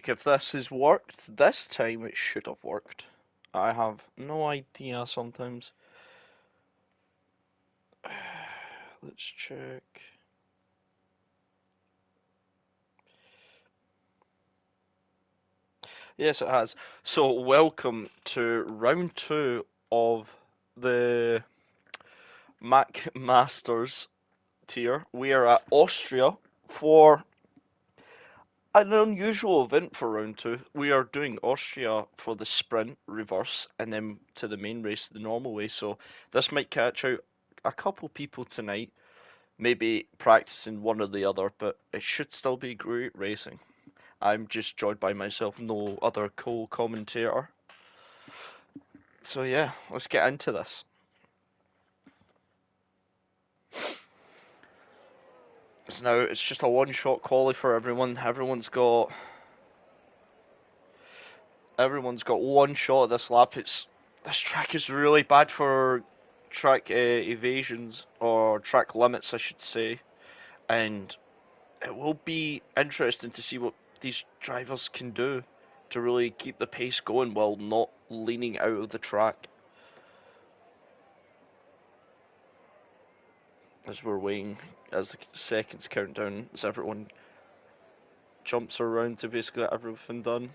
if this has worked. This time it should have worked. I have no idea sometimes. Let's check. Yes, it has. So, welcome to round two of the Mac Masters tier. We are at Austria for an unusual event for round two. We are doing Austria for the sprint reverse and then to the main race the normal way. So, this might catch out a couple people tonight, maybe practicing one or the other, but it should still be great racing. I'm just joined by myself, no other co-commentator. So yeah, let's get into this. So now it's just a one-shot quali for everyone. Everyone's got one shot at this lap. This track is really bad for track evasions or track limits, I should say, and it will be interesting to see what these drivers can do to really keep the pace going while not leaning out of the track. As we're waiting, as the seconds count down, as everyone jumps around to basically get everything done.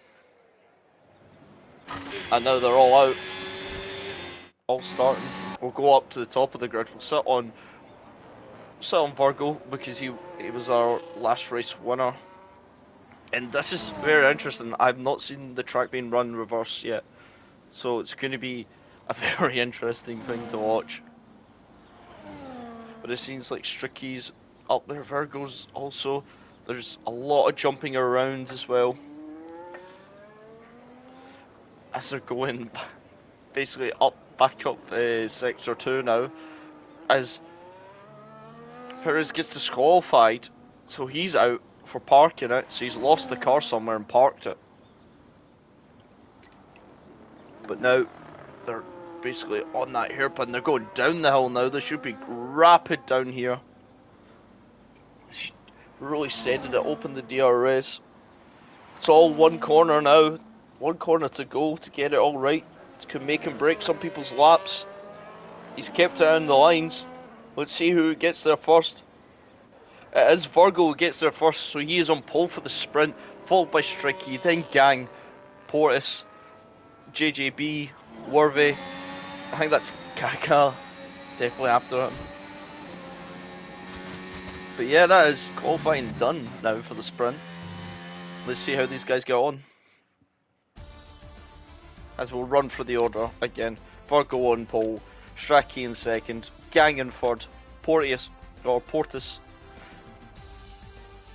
And now they're all out, all starting. We'll go up to the top of the grid. We'll sit on Virgo because he was our last race winner. And this is very interesting. I've not seen the track being run reverse yet, so it's going to be a very interesting thing to watch. But it seems like Stricky's up there, Virgo's also. There's a lot of jumping around as well as they're going basically back up sector 2 now, as Perez gets disqualified, so he's out for parking it, so he's lost the car somewhere and parked it. But now they're basically on that hairpin. They're going down the hill now. They should be rapid down here. Really sending it open the DRS. It's all one corner now. One corner to go to get it all right. It could make him break some people's laps. He's kept it on the lines. Let's see who gets there first. It is Virgo who gets there first, so he is on pole for the sprint, followed by Stricky, then Gang, Portis, JJB, Worthy. I think that's Kaka, definitely after him. But yeah, that is qualifying done now for the sprint. Let's see how these guys get on. As we'll run for the order again. Virgo on pole, Strachey in second, Gang in third, Portis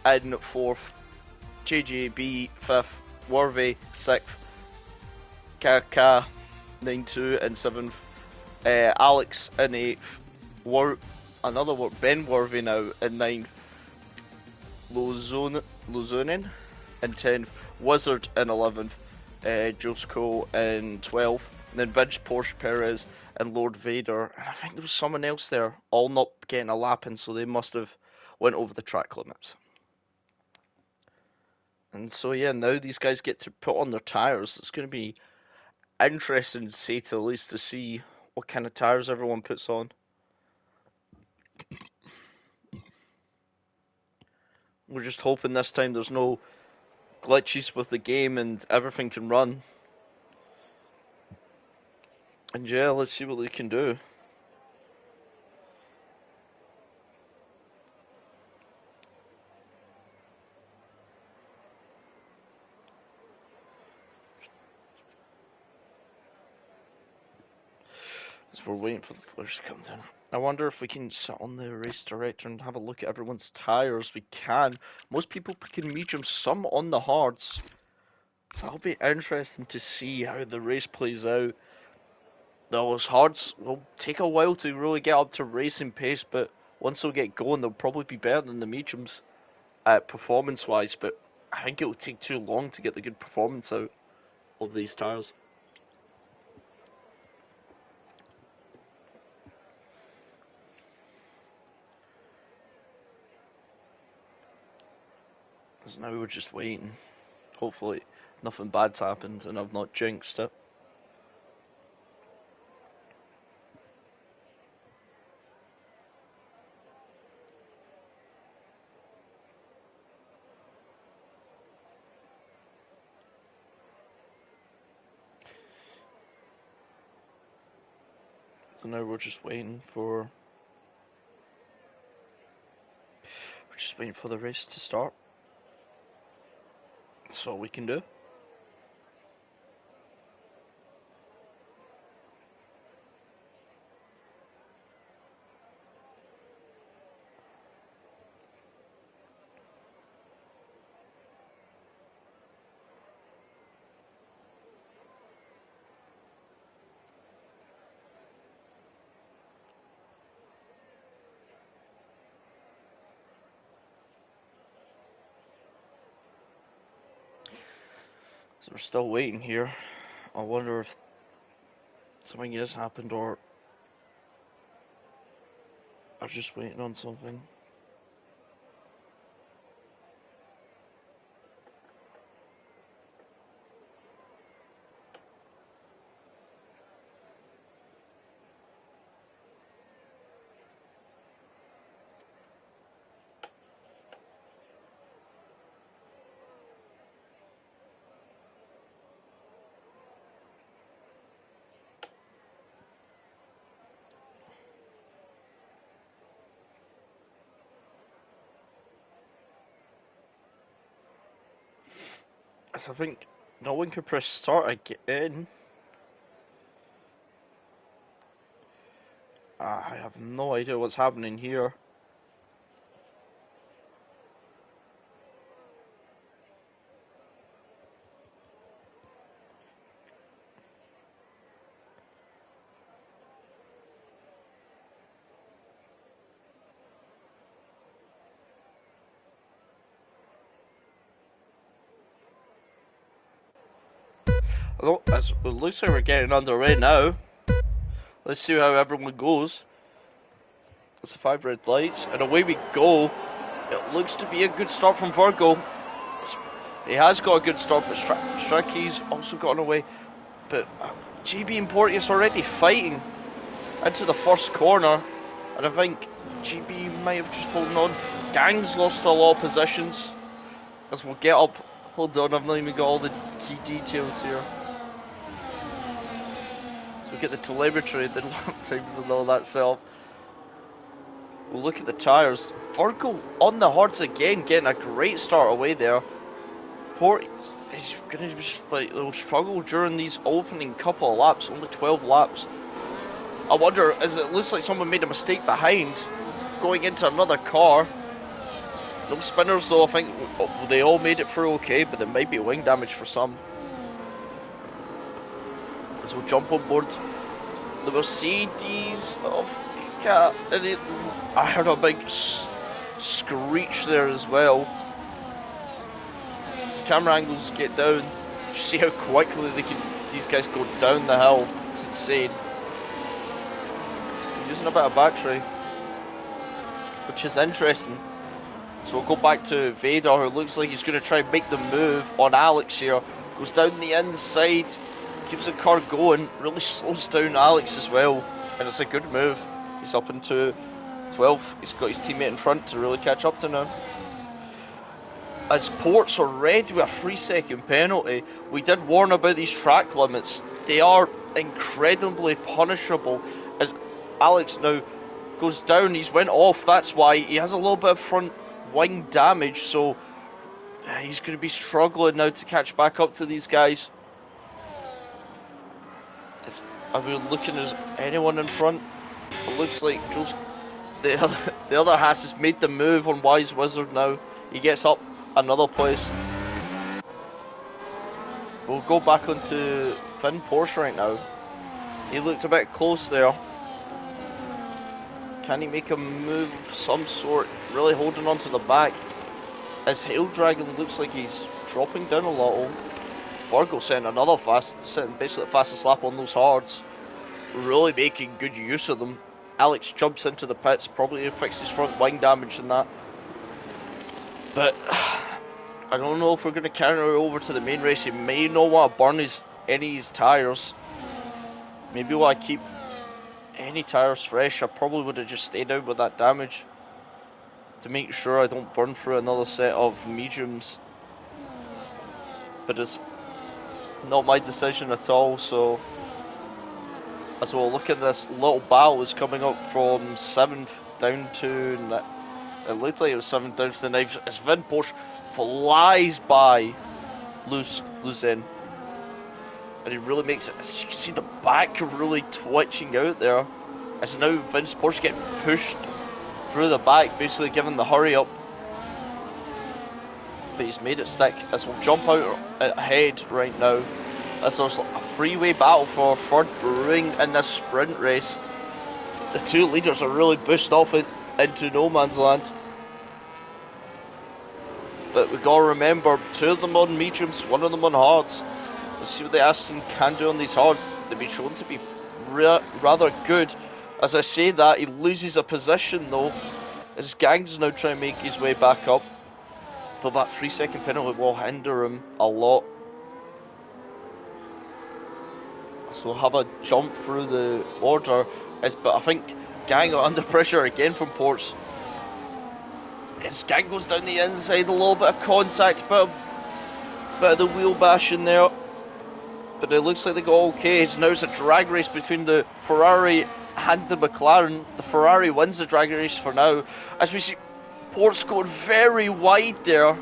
in fourth, JJB fifth, Worthy sixth, Kaka 9-2 in seventh, Alex in eighth, Ben Worthy now in ninth, Lozonen in 10th, Wizard in 11th, Josco in 12th, and then Vince Porsche Perez and Lord Vader. And I think there was someone else there, all not getting a lap in, so they must have went over the track limits. And so yeah, now these guys get to put on their tyres. It's going to be interesting to say to the least to see what kind of tyres everyone puts on. We're just hoping this time there's no glitches with the game and everything can run. And yeah, let's see what they can do. As we're waiting for the players to come down. I wonder if we can sit on the race director and have a look at everyone's tyres. We can. Most people picking medium, some on the hards. So it'll be interesting to see how the race plays out. Those hards will take a while to really get up to racing pace, but once they'll get going, they'll probably be better than the mediums performance-wise. But I think it will take too long to get the good performance out of these tyres. Because now we're just waiting. Hopefully nothing bad's happened and I've not jinxed it. So now we're just waiting for the race to start. That's all we can do. So we're still waiting here. I wonder if something has happened or I'm just waiting on something. So I think no one can press start again. I have no idea what's happening here. Although, it looks like we're getting underway now. Let's see how everyone goes. It's the 5 red lights, and away we go. It looks to be a good start from Virgo. He has got a good start, but Strikey's also gotten away. But GB and Porteous already fighting into the first corner, and I think GB might have just holding on. Gang's lost a lot of positions. As we'll get up. Hold on, I've not even got all the key details here. So we get the telemetry, the lap times and all that stuff. We'll look at the tyres. Virgo on the hards again, getting a great start away there. Porteous is going to they'll struggle during these opening couple of laps, only 12 laps. I wonder, as it looks like someone made a mistake behind, going into another car. Those spinners though, I think they all made it through okay, but there might be wing damage for some. So we'll jump on board the Mercedes of Cat, and I heard a big screech there as well. So camera angles get down. You see how quickly these guys go down the hill. It's insane. They're using a bit of battery, which is interesting. So we'll go back to Vader, who looks like he's going to try and make the move on Alex here. Goes down the inside, keeps the car going, really slows down Alex as well. And it's a good move. He's up into 12. He's got his teammate in front to really catch up to now. As Port's already with a 3-second penalty, we did warn about these track limits. They are incredibly punishable. As Alex now goes down, he's went off, that's why he has a little bit of front wing damage, so he's going to be struggling now to catch back up to these guys. Are we looking at anyone in front? It looks like the other Haas has made the move on Wise Wizard now. He gets up another place. We'll go back onto Finn Porsche right now. He looked a bit close there. Can he make a move of some sort? Really holding on to the back. As Hail Dragon looks like he's dropping down a little. Virgo setting basically the fastest lap on those hards. Really making good use of them. Alex jumps into the pits, probably to fix his front wing damage and that. But I don't know if we're going to carry over to the main race. He may not want to burn any of his tyres. Maybe while I keep any tyres fresh, I probably would have just stayed out with that damage to make sure I don't burn through another set of mediums. But it's not my decision at all, so as we'll look at this little battle is coming up from 7th down to, it looked like it was 7th down to the 9th, as Vin Porsche flies by Lucen. And he really makes it, as you can see the back really twitching out there, as now Vince Porsche getting pushed through the back, basically giving the hurry up. But he's made it stick, as we'll jump out ahead right now. As there's a freeway battle for third brewing in this sprint race. The two leaders are really boosted off into no man's land. But we gotta remember, 2 of them on mediums, 1 of them on hards. Let's see what the Aston can do on these hards. They've been shown to be rather good. As I say that, he loses a position though. His gang's now trying to make his way back up. Though that 3-second penalty will hinder him a lot. So we'll have a jump through the order, but I think Gang are under pressure again from Ports. His Gang goes down the inside, a little bit of contact, bit of the wheel bashing there. But it looks like they go okay. Now it's a drag race between the Ferrari and the McLaren. The Ferrari wins the drag race for now. As we see Ports going very wide there. And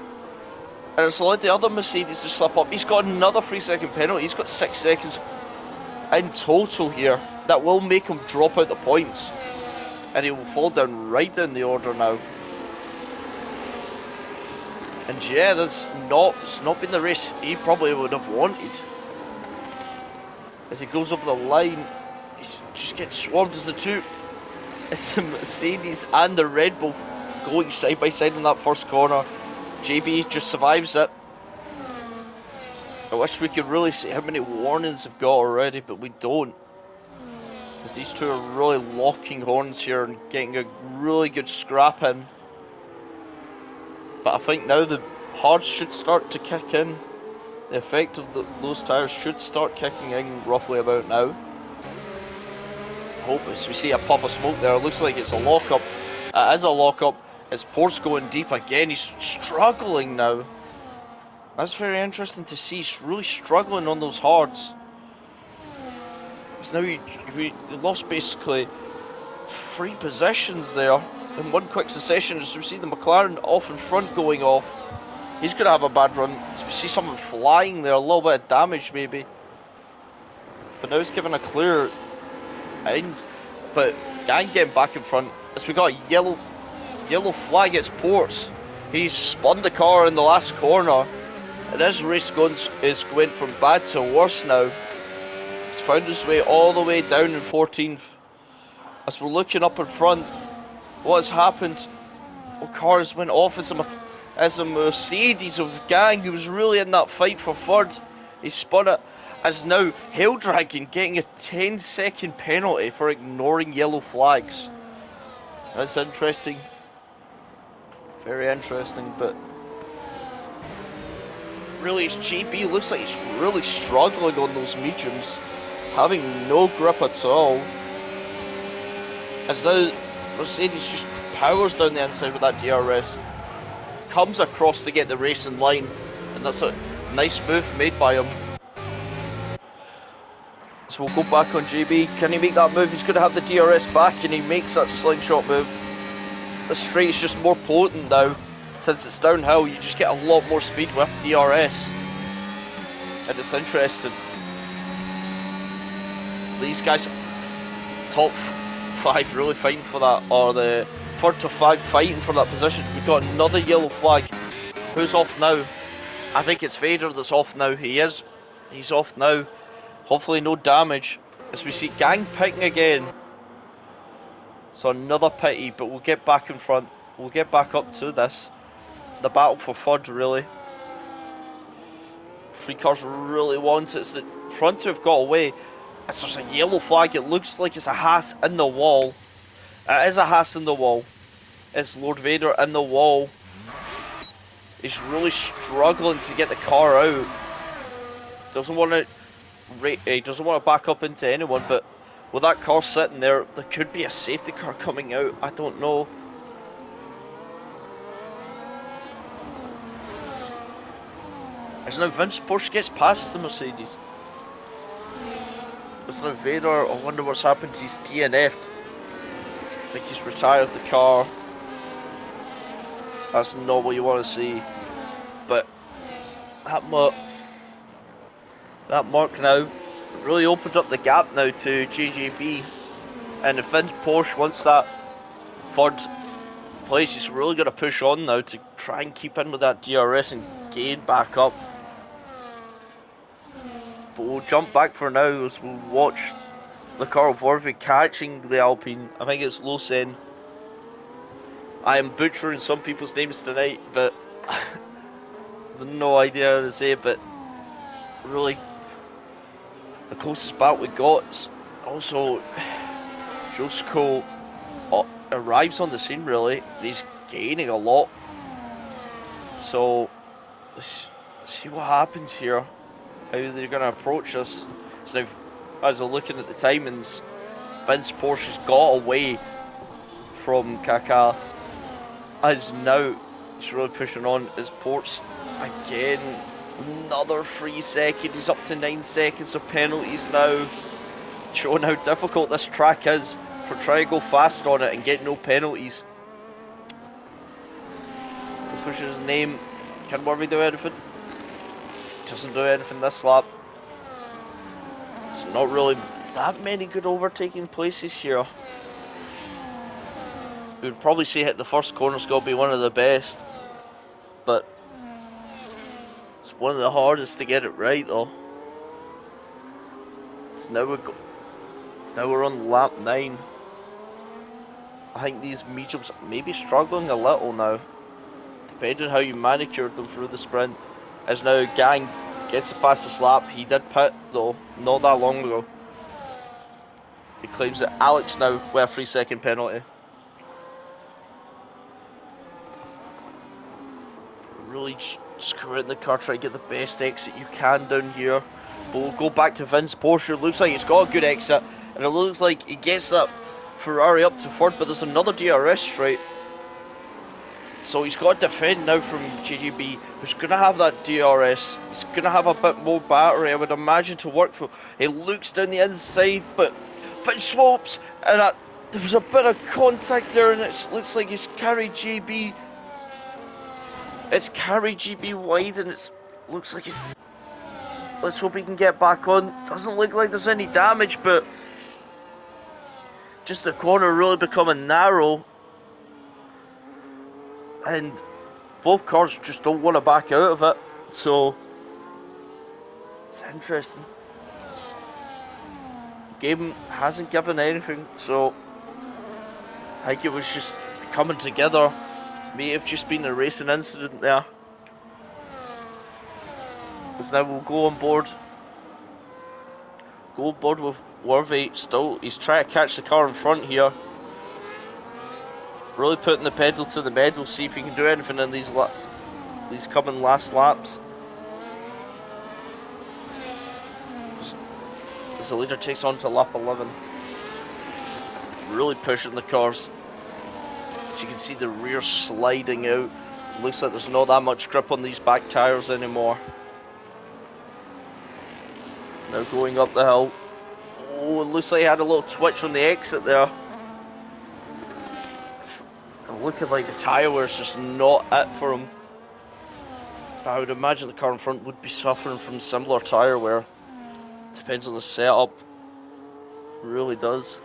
it's allowed the other Mercedes to slip up. He's got another 3-second penalty. He's got 6 seconds in total here. That will make him drop out the points. And he will fall down right down the order now. And yeah, that's not been the race he probably would have wanted. As he goes over the line, he's just getting swarmed as the two. It's the Mercedes and the Red Bull going side by side in that first corner. JB just survives it. I wish we could really see how many warnings they've got already, but we don't. Because these two are really locking horns here and getting a really good scrap in. But I think now the hards should start to kick in. The effect of those tyres should start kicking in roughly about now. Hope as we see a puff of smoke there, it looks like it's a lock-up. It is a lock-up. It's Port's going deep again. He's struggling now. That's very interesting to see. He's really struggling on those hards. So now he lost basically 3 positions there in one quick succession. As we see the McLaren off in front going off. He's going to have a bad run. As we see someone flying there, a little bit of damage maybe. But now he's given a clear in. But Gang getting back in front. As we got a yellow flag, it's Ports. He's spun the car in the last corner. And his race is going from bad to worse now. He's found his way all the way down in 14th. As we're looking up in front, what has happened? Well, cars went off as a Mercedes of Gang, who was really in that fight for third. He spun it. As now Hail Dragon getting a 10-second penalty for ignoring yellow flags. That's interesting. Very interesting, but really, it's JB looks like he's really struggling on those mediums, having no grip at all. As now Mercedes just powers down the inside with that DRS, comes across to get the race in line, and that's a nice move made by him. So we'll go back on JB. Can he make that move? He's going to have the DRS back, and he makes that slingshot move. The straight is just more potent now. Since it's downhill, you just get a lot more speed with DRS. And it's interesting. These guys, top 5 really fighting for that, or the 3rd to 5 fighting for that position. We've got another yellow flag. Who's off now? I think it's Vader that's off now. He's off now. Hopefully no damage. As we see Gang pitting again. So another pity, but we'll get back in front. We'll get back up to this. The battle for third, really. 3 cars really want it. It's the front two have got away. It's just a yellow flag. It looks like it's a Haas in the wall. It is a Haas in the wall. It's Lord Vader in the wall. He's really struggling to get the car out. Doesn't want to. He doesn't want to back up into anyone, but with that car sitting there, there could be a safety car coming out. I don't know. As now Vince Porsche gets past the Mercedes. It's now Vader. I wonder what's happened. He's DNF'd. I think he's retired the car. That's not what you want to see. But that mark now really opened up the gap now to JJB. And if Vince Porsche wants that third place, he's really got to push on now to try and keep in with that DRS and gain back up. But we'll jump back for now as we'll watch the car of Warwick catching the Alpine. I think it's Lausanne. I am butchering some people's names tonight, but no idea how to say it. But really, the closest battle we got is also Josko arrives on the scene. Really, he's gaining a lot. So let's see what happens here. How they're going to approach us. So as we're looking at the timings, Vince Porsche's got away from Kaka. As now he's really pushing on his ports again. Another 3 seconds. He's up to 9 seconds of penalties now, showing how difficult this track is for trying to go fast on it and get no penalties. He pushes his name. Can Murphy do anything? Doesn't do anything this lap. It's not really that many good overtaking places here. We would probably say hit the first corner's got to be one of the best, but it's one of the hardest to get it right though. So now we're on lap 9. I think these mediums may be struggling a little now, depending on how you manicured them through the sprint. As now Gang gets the fastest lap. He did pit though, not that long ago. He claims that Alex now with a 3-second penalty. Really screwing the car, trying to get the best exit you can down here. But we'll go back to Vince Porsche. It looks like he's got a good exit, and it looks like he gets that Ferrari up to third, but there's another DRS straight. So he's got to defend now from JGB, who's going to have that DRS. He's going to have a bit more battery, I would imagine, to work for. He looks down the inside, but slopes, and there was a bit of contact there, and it looks like he's carried GB. It's carried GB wide, and it looks like he's. Let's hope he can get back on. Doesn't look like there's any damage, but just the corner really becoming narrow. And both cars just don't want to back out of it, so it's interesting. Game hasn't given anything, so I think it was just coming together. May have just been a racing incident there. Because now we'll go on board. Go on board with Worthy still. He's trying to catch the car in front here. Really putting the pedal to the metal, see if he can do anything in these coming last laps. As the leader takes on to lap 11. Really pushing the cars. As you can see the rear sliding out. Looks like there's not that much grip on these back tyres anymore. Now going up the hill. Oh, it looks like he had a little twitch on the exit there. Looking like the tyre wear is just not it for him. I would imagine the car in front would be suffering from similar tyre wear. Depends on the setup. It really does.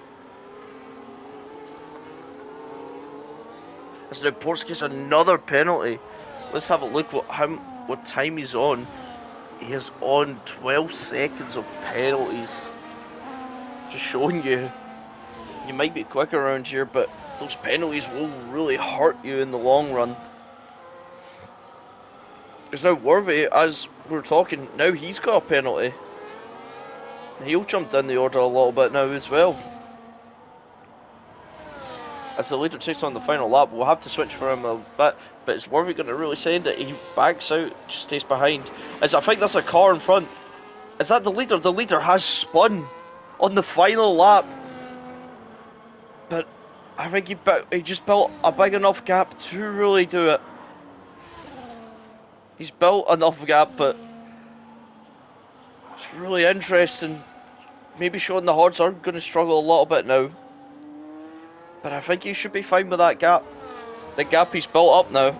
As now Porsche gets another penalty. Let's have a look what time he's on. He is on 12 seconds of penalties. Just showing you might be quick around here, but those penalties will really hurt you in the long run. It's now Worthy, as we're talking, now he's got a penalty. He'll jump down the order a little bit now as well. as the leader takes on the final lap. We'll have to switch for him a bit, but is Worthy going to really send it? He backs out, just stays behind. As I think that's a car in front. Is that the leader? The leader has spun on the final lap, but I think he just built a big enough gap to really do it. He's built enough gap, but it's really interesting. Maybe showing the Hordes are going to struggle a little bit now. But I think he should be fine with that gap. The gap he's built up now.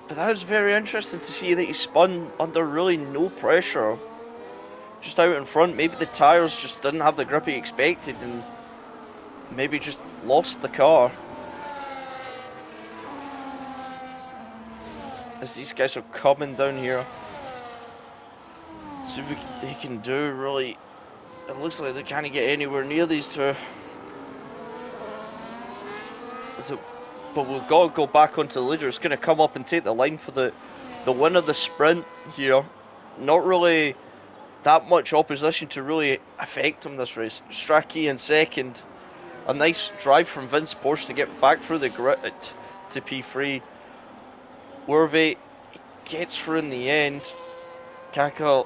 But that was very interesting to see that he spun under really no pressure. Just out in front. Maybe the tyres just didn't have the grip he expected and maybe just lost the car. As these guys are coming down here. See what they can do, really. It looks like they can't get anywhere near these two. But we've got to go back onto the leader. It's going to come up and take the line for the win of the sprint here. Not really that much opposition to really affect him this race. Strachey in second. A nice drive from Vince Porsche to get back through the grid to P3. Worthy gets through in the end. Kaka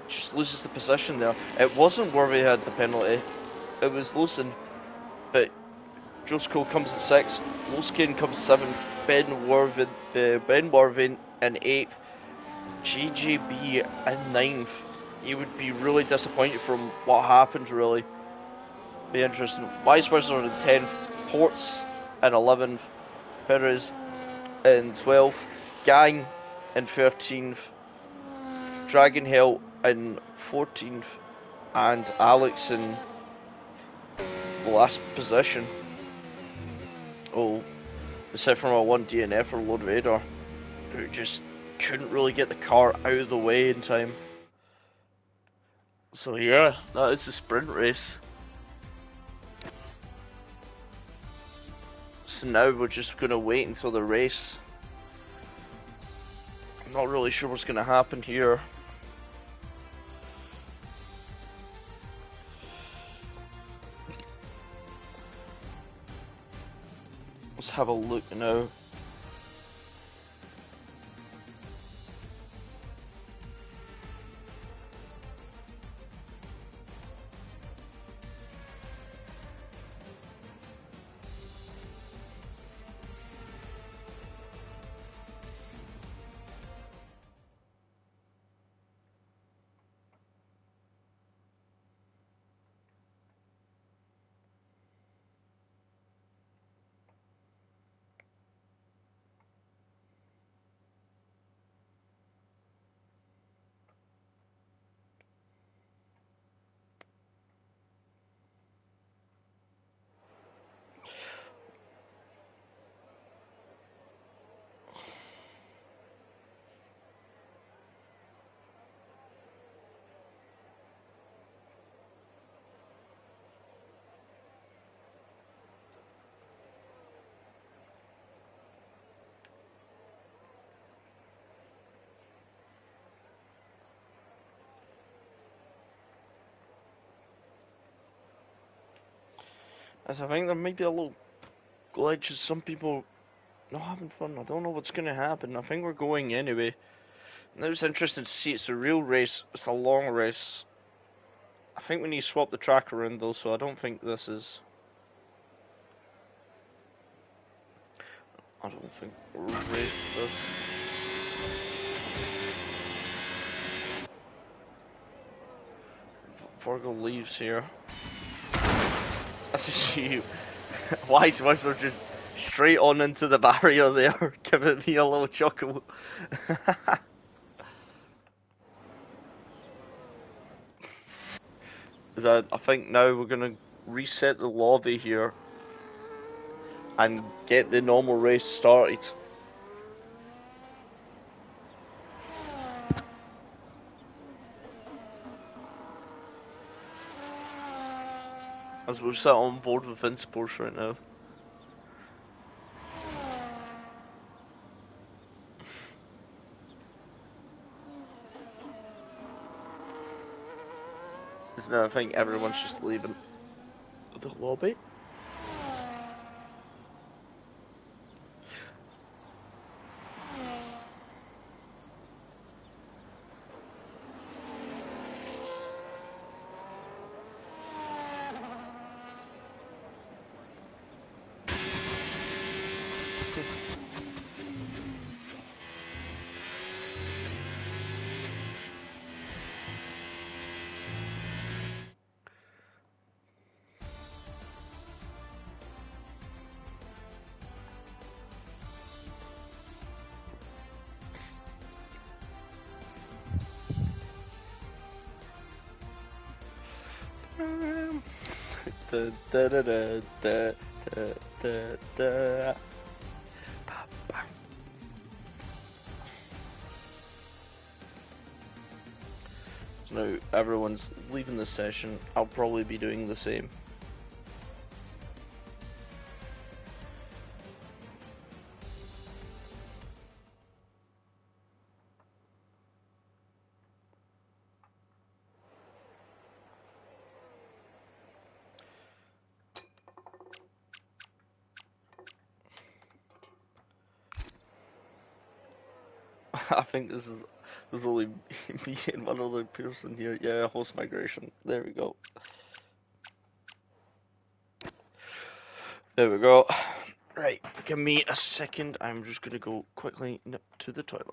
just loses the position there. It wasn't Worthy who had the penalty. It was Lawson. But Josco comes in 6th. Loskin comes 7th. Ben Worthy in 8th. GJB in 9th. He would be really disappointed from what happened, really. Be interesting. Vice Wizard in 10th. Ports in 11th. Perez in 12th. Gang in 13th. Dragon Hell in 14th. And Alex in the last position. Oh, except from a 1 DNF or Lord Vader, who just couldn't really get the car out of the way in time. So yeah, that is the sprint race. So now we're just going to wait until the race. I'm not really sure what's going to happen here. Let's have a look now. As I think there might be a little glitch, as some people not having fun. I don't know what's going to happen. I think we're going anyway. Now it's interesting to see. It's a real race. It's a long race. I think we need to swap the track around though, so I don't think this is... I don't think we'll race this. Virgo leaves here. I see Wise Wizard just straight on into the barrier there, giving me a little chuckle. I think now we're going to reset the lobby here and get the normal race started. As we're sat on board with Vince Porsche right now. Now I think everyone's just leaving. the lobby. Da, da, da, da, da, da, da, da. Now everyone's leaving the session. I'll probably be doing the same. I think there's only me and one other person here. Yeah, host migration. There we go. There we go. Right, give me a second. I'm just gonna go quickly nip to the toilet.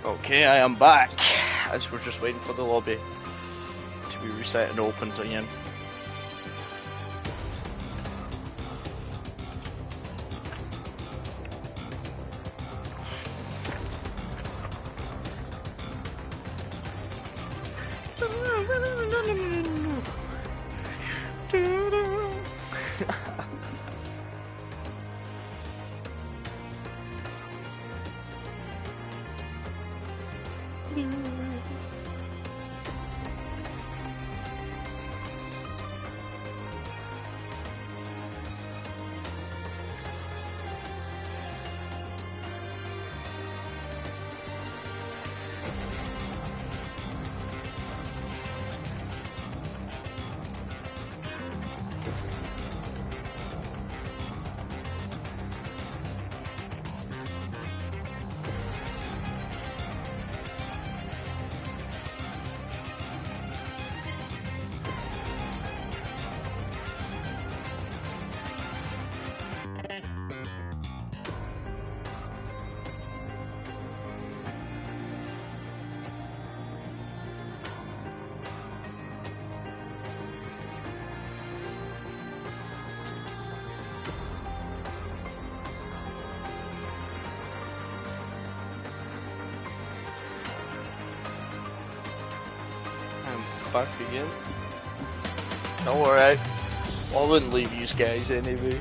Okay, I am back, as we're just waiting for the lobby to be reset and opened again. Back again. Don't worry, I wouldn't leave you guys anyway.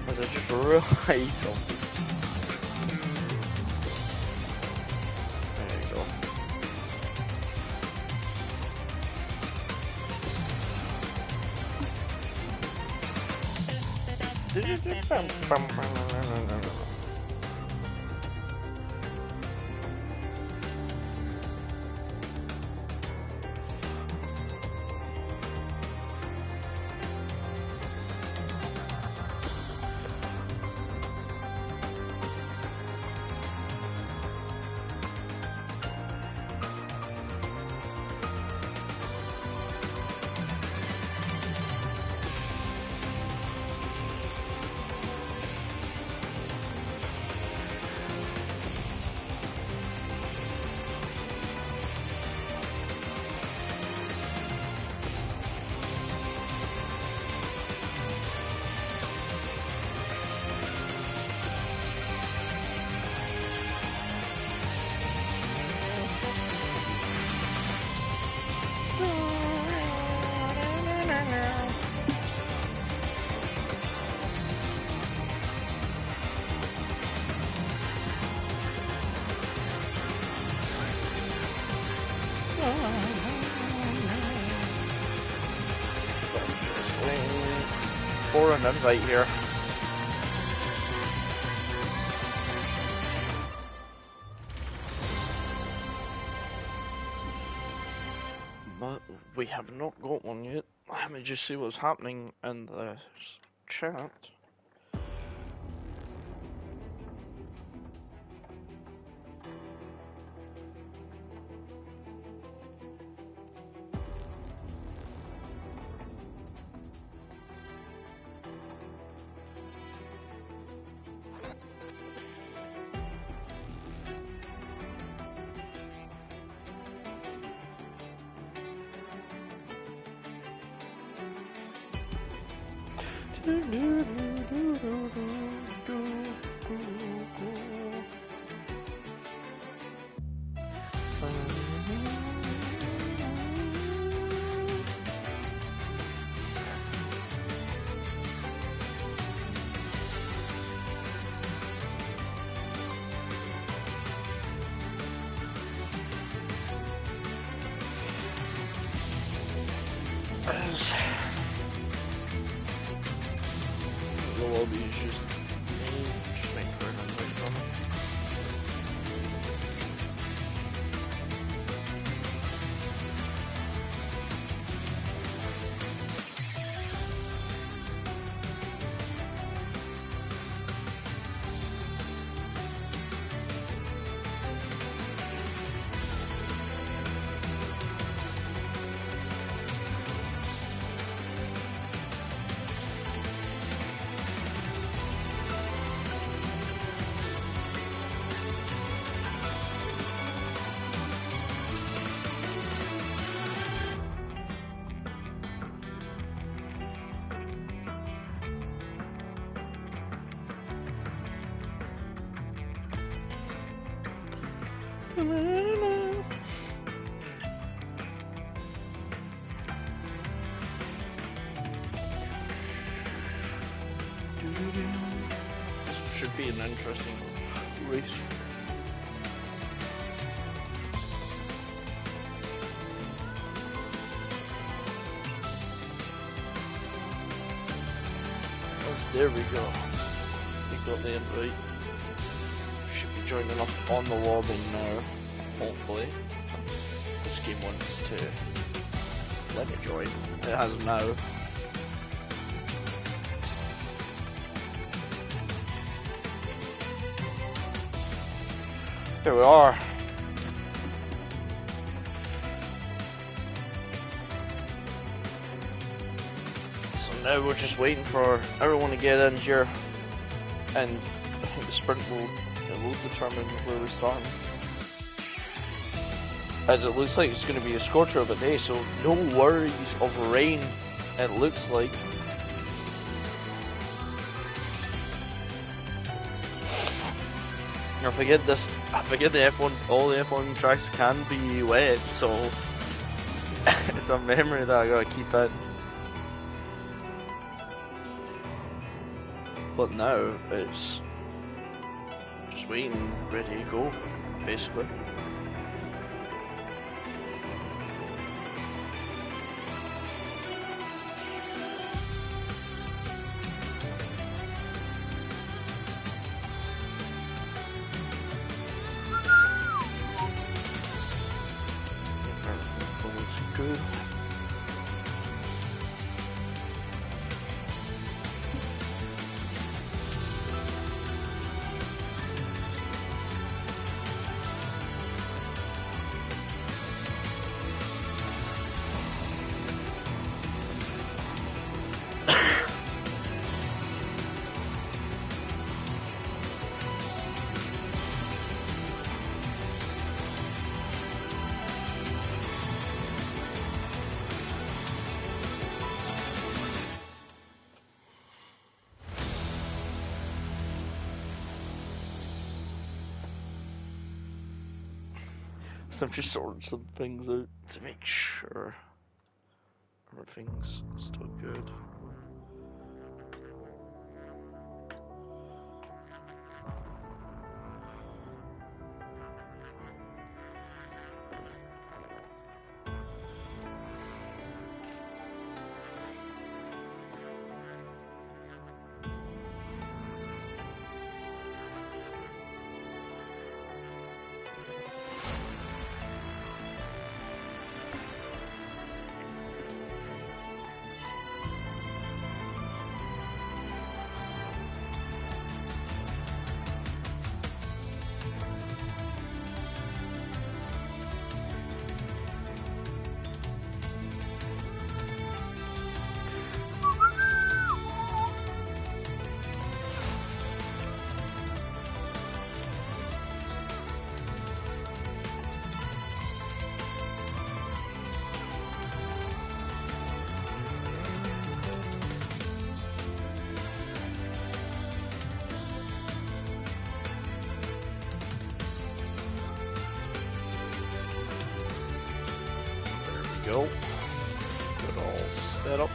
I just realised something. There you go. an invite here. But we have not got one yet. Let me just see what's happening in the chat. The lobby is just me. Just waiting for an invite from it. This should be an interesting race. There we go. We got the invite. Should be joining us on the lobby now, hopefully. This game wants to let me join. It has now. Here we are. So now we're just waiting for everyone to get in here, and I think the sprint will determine where we start. As it looks like it's going to be a scorcher of a day, so no worries of rain, it looks like. I forget the F1, all the F1 tracks can be wet, so it's a memory that I gotta keep in. But now it's just waiting, ready to go, basically. Good. I'm just sorting some things out to make sure everything's still good. Cool. Get all set up.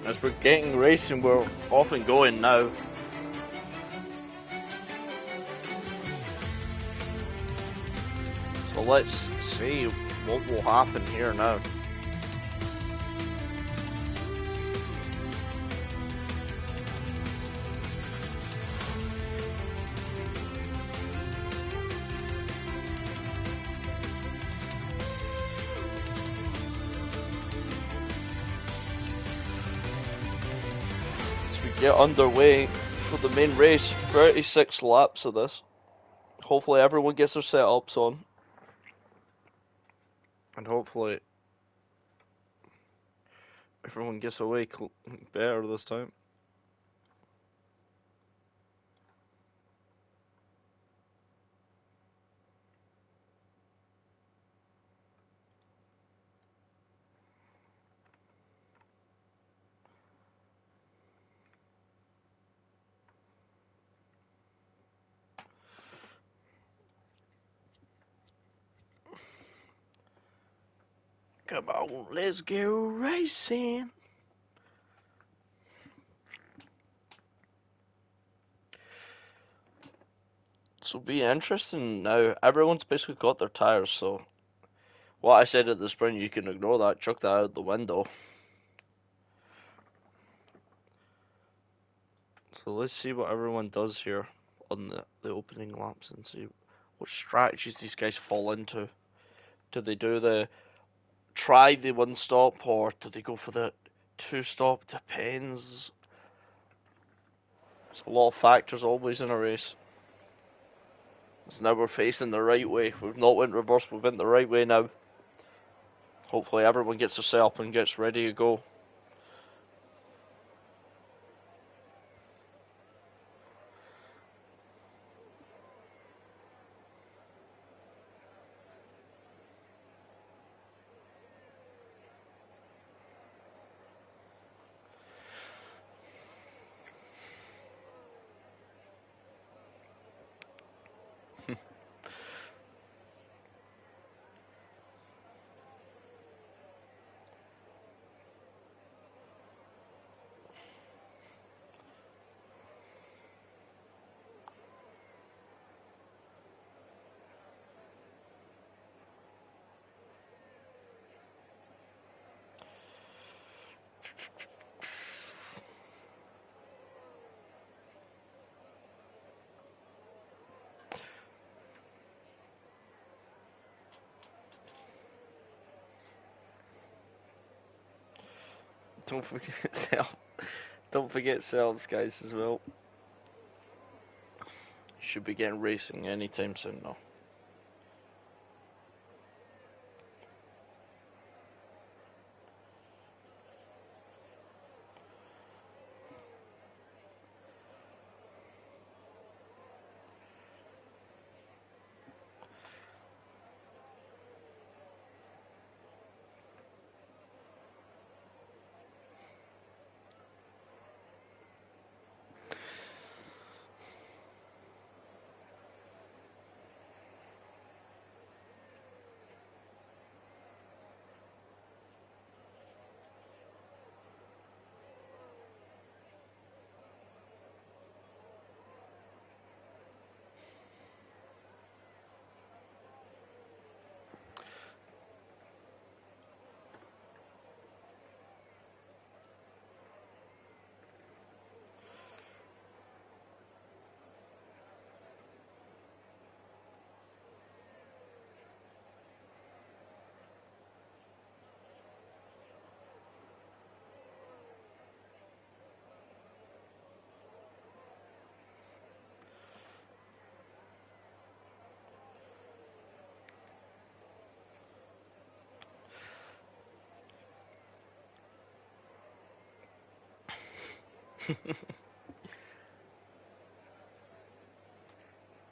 As we're getting racing, we're off and going now. So let's see what will happen here now. Get underway for the main race. 36 laps of this. Hopefully everyone gets their setups on. And hopefully everyone gets away better this time. Come on, let's go racing. So be interesting now. Everyone's basically got their tires, so what I said at the sprint, you can ignore that, chuck that out the window. So let's see what everyone does here on the opening laps and see what strategies these guys fall into. Do they do try the one stop, or do they go for the two stop? Depends. There's a lot of factors always in a race. So now we're facing the right way. We've not went reverse, we've went the right way now. Hopefully everyone gets their set up and gets ready to go. Don't forget don't forget selves, guys, as well. Should be getting racing anytime soon now.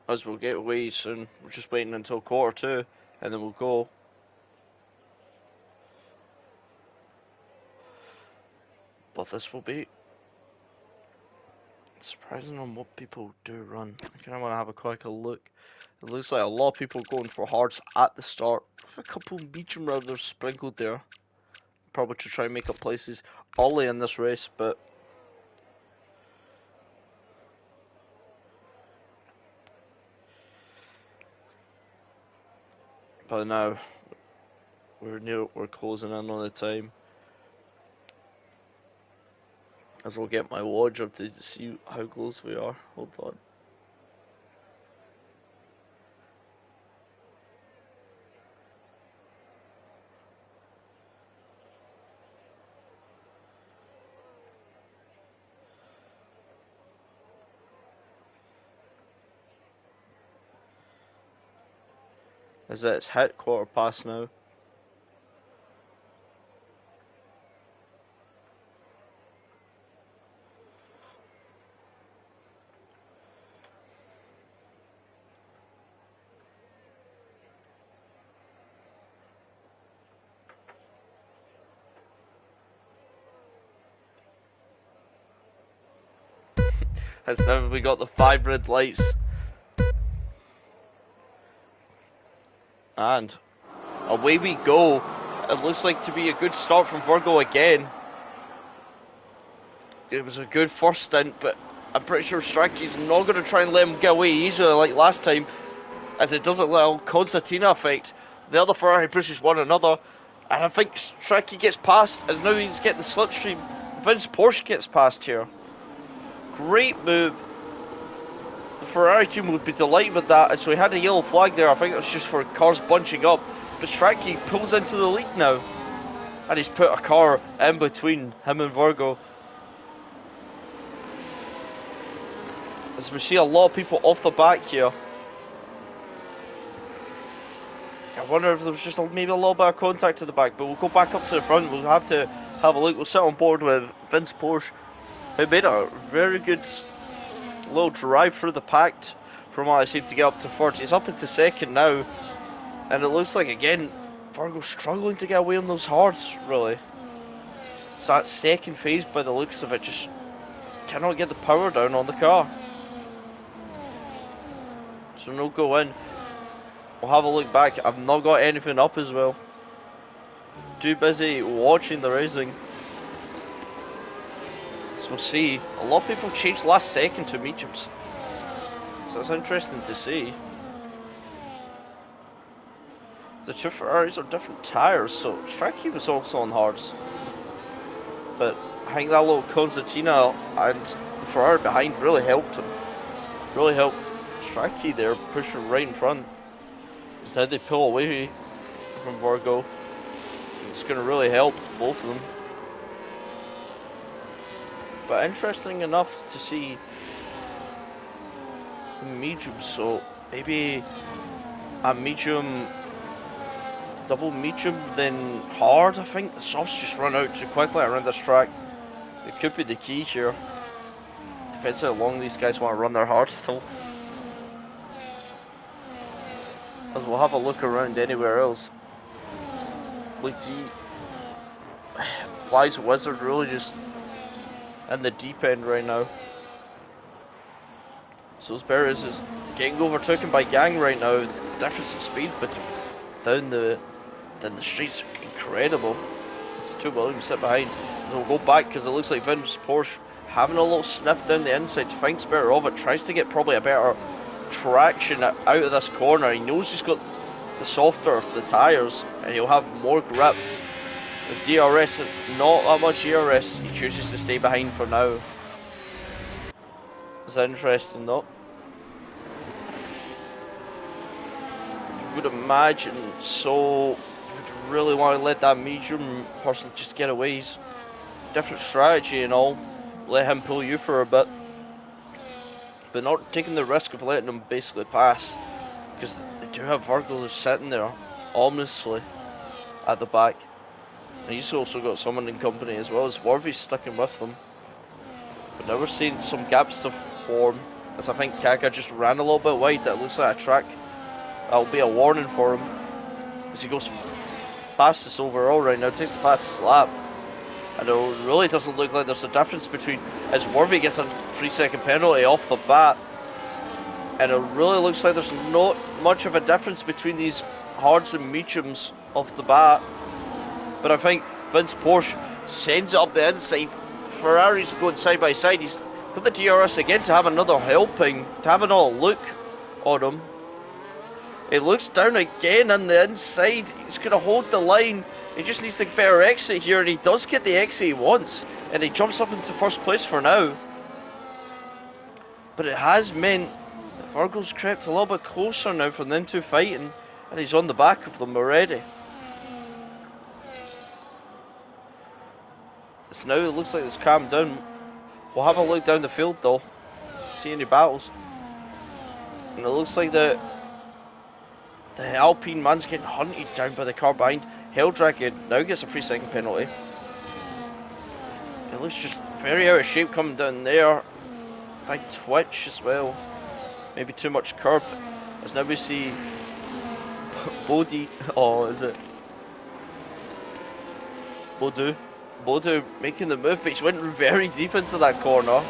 As we'll get away soon. We're just waiting until 1:45, and then we'll go. But this will be surprising on what people do run. I kind of want to have a quick look. It looks like a lot of people going for hards at the start. A couple medium rounders sprinkled there. Probably to try and make up places early in this race, but by now we're closing in on the time. As I'll get my watch up to see how close we are. Hold on. As it's hit 1:15 now. As now we got the 5 red lights. And away we go. It looks like to be a good start from Virgo again. It was a good first stint, but I'm pretty sure Strachey's not going to try and let him get away easily like last time, as it does a little concertina effect. The other Ferrari pushes one another, and I think Strachey gets past, as now he's getting the slipstream. Vince Porsche gets past here. Great move. The Ferrari team would be delighted with that, and so he had a yellow flag there. I think it was just for cars bunching up. But Strachey pulls into the lead now, and he's put a car in between him and Virgo. As we see a lot of people off the back here. I wonder if there was just maybe a little bit of contact to the back, but we'll go back up to the front. We'll have to have a look. We'll sit on board with Vince Porsche, who made a very good little drive through the pack from what I seem to get up to 40. He's up into second now, and it looks like again Virgo's struggling to get away on those hards, really. It's that second phase by the looks of it, just cannot get the power down on the car. So no go in. We'll have a look back. I've not got anything up as well. Too busy watching the racing. So we'll see. A lot of people changed last second to mediums. So it's interesting to see. The two Ferraris are different tyres, so Strachey was also on hards. But I think that little concertina and the Ferrari behind really helped him. Really helped Strachey there, pushing right in front. Instead they pull away from Virgo. It's going to really help both of them. But interesting enough to see medium, so maybe a medium, double medium, then hard. I think the softs just run out too quickly around this track. It could be the key here. Depends how long these guys want to run their hard still. As we'll have a look around anywhere else. Like the Wise Wizard really just in the deep end right now. So Perez is getting overtaken by Gang right now. The difference in speed but down the streets incredible. It's the two Williams sit behind. And we'll go back because it looks like Vince Porsche having a little sniff down the inside, finds better of it, tries to get probably a better traction out of this corner. He knows he's got the softer of the tyres and he'll have more grip. With DRS, not that much ERS, he chooses to stay behind for now. It's interesting though. You would imagine so. You would really want to let that medium person just get away. He's different strategy and all. Let him pull you for a bit. But not taking the risk of letting him basically pass. Because they do have Virgo who's sitting there ominously at the back. And he's also got someone in company as well as Warvey's sticking with them. But now we're seeing some gaps to form, as I think Kaka just ran a little bit wide. That looks like a track. That'll be a warning for him as he goes fastest overall right now, takes the fastest lap. And it really doesn't look like there's a difference between, as Worthy gets a 3-second penalty off the bat, and it really looks like there's not much of a difference between these hards and mediums off the bat. But I think Vince Porsche sends it up the inside. Ferrari's going side by side. He's got the DRS again to have another helping, to have another look on him. He looks down again on the inside. He's going to hold the line. He just needs a better exit here, and he does get the exit he wants. And he jumps up into first place for now. But it has meant that Virgil's crept a little bit closer now from them two fighting, and he's on the back of them already. So now it looks like it's calmed down. We'll have a look down the field though, see any battles. And it looks like the Alpine man's getting hunted down by the car behind. Helldragon now gets a 3-second penalty. It looks just very out of shape coming down there. Big twitch as well. Maybe too much curb. As now we see Bodie, is it? Bodu making the move, but he's went very deep into that corner.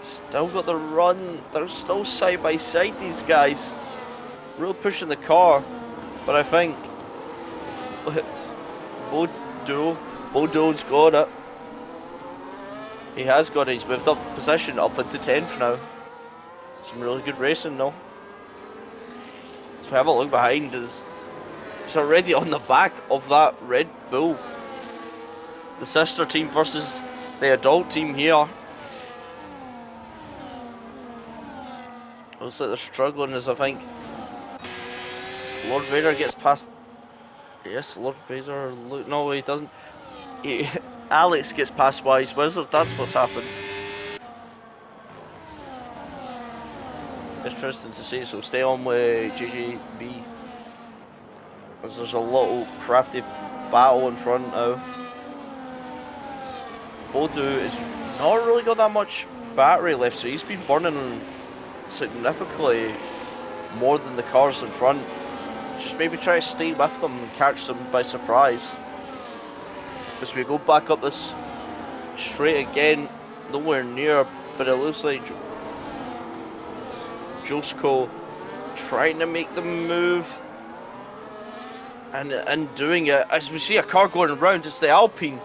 Still got the run. They're still side by side, these guys. Real pushing the car. But I think Bodo's got it. He has got it. He's moved up position up into 10th now. Some really good racing though. So we have a look behind us. He's already on the back of that Red Bull. The sister team versus the adult team here. Looks like they're struggling as I think Lord Vader gets past. Yes, Lord Vader. No, he doesn't. Alex gets past Wise Wizard. That's what's happened. Interesting to see. So stay on with JJB. As there's a little crafty battle in front now. Bodu is not really got that much battery left, so he's been burning significantly more than the cars in front. Just maybe try to stay with them and catch them by surprise. As we go back up this straight again, nowhere near, but it looks like Josko trying to make the move. And doing it, as we see a car going around, it's the Alpine.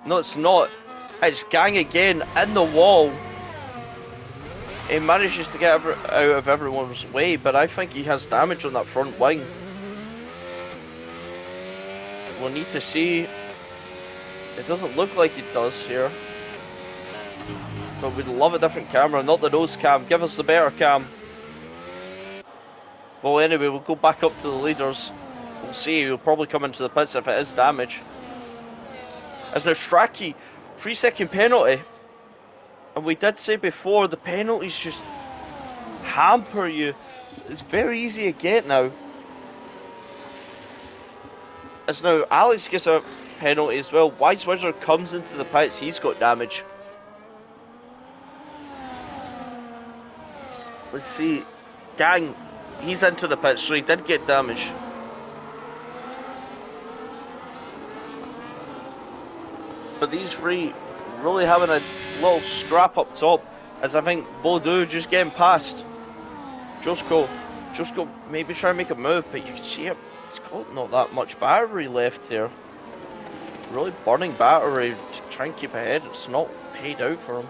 No, it's not. It's Gang again in the wall. He manages to get out of everyone's way, but I think he has damage on that front wing. We'll need to see. It doesn't look like it does here. But we'd love a different camera, not the nose cam. Give us the better cam. Well, anyway, we'll go back up to the leaders. We'll see. He'll probably come into the pits if it is damage. As now Strachey, 3-second penalty. And we did say before, the penalties just hamper you. It's very easy to get now. As now Alex gets a penalty as well. Wise Wizard comes into the pits, he's got damage. Let's see. Gang, he's into the pits, so he did get damage. But these three really having a little scrap up top, as I think Bodu just getting past. Josko maybe try and make a move, but you can see it. He's got not that much battery left there. Really burning battery to try and keep ahead. It's not paid out for him.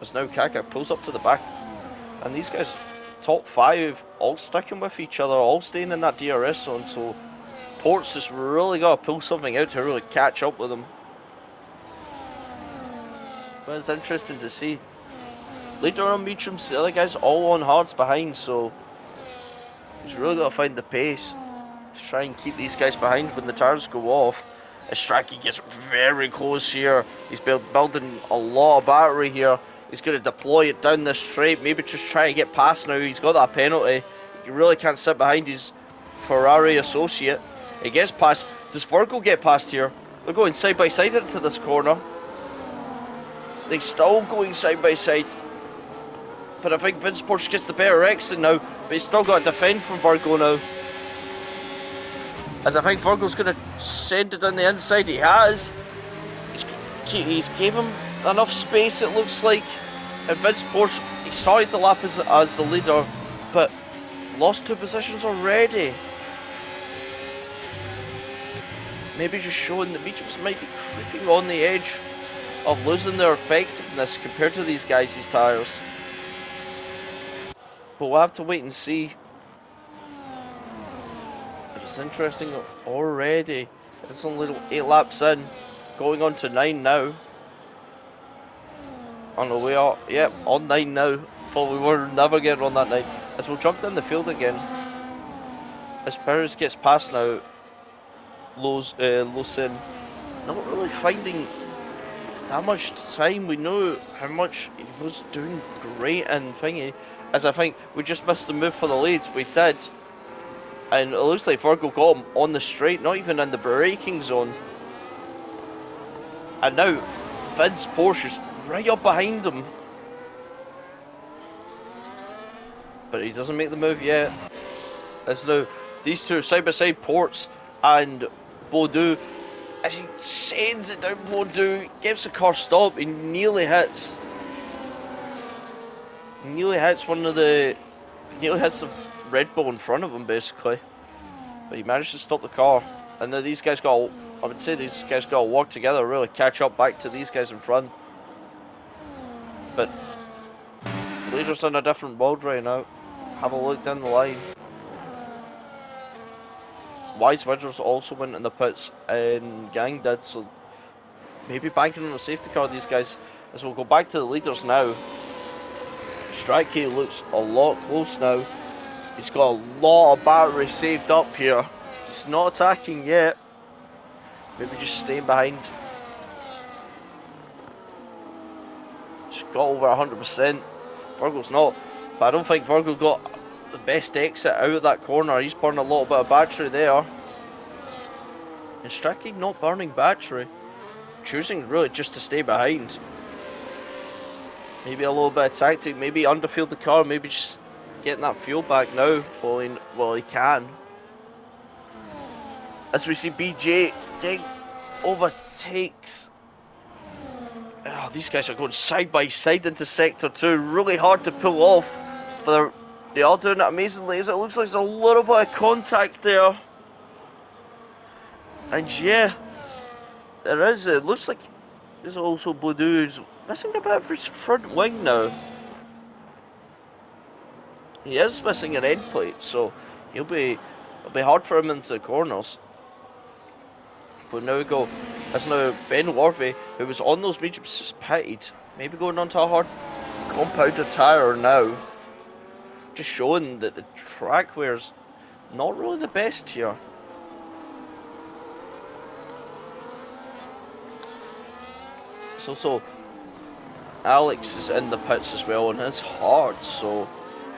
As now Kaka pulls up to the back, and these guys, top 5, all sticking with each other, all staying in that DRS zone. So Port's just really got to pull something out to really catch up with them. But it's interesting to see. Leader on mediums, the other guys all on hards behind, so he's really got to find the pace to try and keep these guys behind when the tires go off. As Strachey gets very close here, he's building a lot of battery here. He's going to deploy it down this straight, maybe just try and get past now. He's got that penalty. He really can't sit behind his Ferrari associate. He gets past. Does Virgo get past here? They're going side by side into this corner. They're still going side by side. But I think Vince Porsche gets the better exit now. But he's still got to defend from Virgo now. As I think Virgo's going to send it down the inside. He has. He's gave him enough space, it looks like. And Vince Porsche, he started the lap as the leader, but lost 2 positions already. Maybe just showing that mediums might be creeping on the edge of losing their effectiveness compared to these guys' tyres. But we'll have to wait and see. It's interesting already. It's only 8 laps in, going on to 9 now. On the way up, yep, on 9 now. Thought we were never getting on that 9. As we'll jump down the field again. As Perez gets past now, Lawson, not really finding that much time. We know how much he was doing great in thingy. As I think we just missed the move for the lead. We did. And it looks like Virgo got him on the straight, not even in the braking zone. And now Vince Porsche's right up behind him. But he doesn't make the move yet. As now these two side by side, Ports and Baudou. As he sends it down Baudou, gives the car stop, he nearly hits. Nearly hits the Red Bull in front of him basically. But he managed to stop the car. And now these guys got to work together, really catch up back to these guys in front. But the leader's in a different world right now. Have a look down the line. Wise Widgers also went in the pits and Gang did, so maybe banking on the safety car these guys. As we'll go back to the leaders now. Strachey looks a lot close now. He's got a lot of battery saved up here. He's not attacking yet. Maybe just staying behind. Just got over 100%. Virgo's not. But I don't think Virgo got the best exit out of that corner. He's burning a little bit of battery there. And Strachey not burning battery. Choosing really just to stay behind. Maybe a little bit of tactic. Maybe underfield the car. Maybe just getting that fuel back now while he can. As we see BJ overtakes. Oh, these guys are going side by side into sector 2. Really hard to pull off. But they are doing it amazingly, as it looks like there's a little bit of contact there. And yeah, there is. It looks like there's also Baudou who's missing a bit of his front wing now. He is missing an end plate, so it'll be hard for him into the corners. But now we go. That's now Ben Warvey, who was on those mediums, just pitted. Maybe going onto a hard compounded tyre now. Just showing that the track wear's not really the best here. So Alex is in the pits as well on his hard, so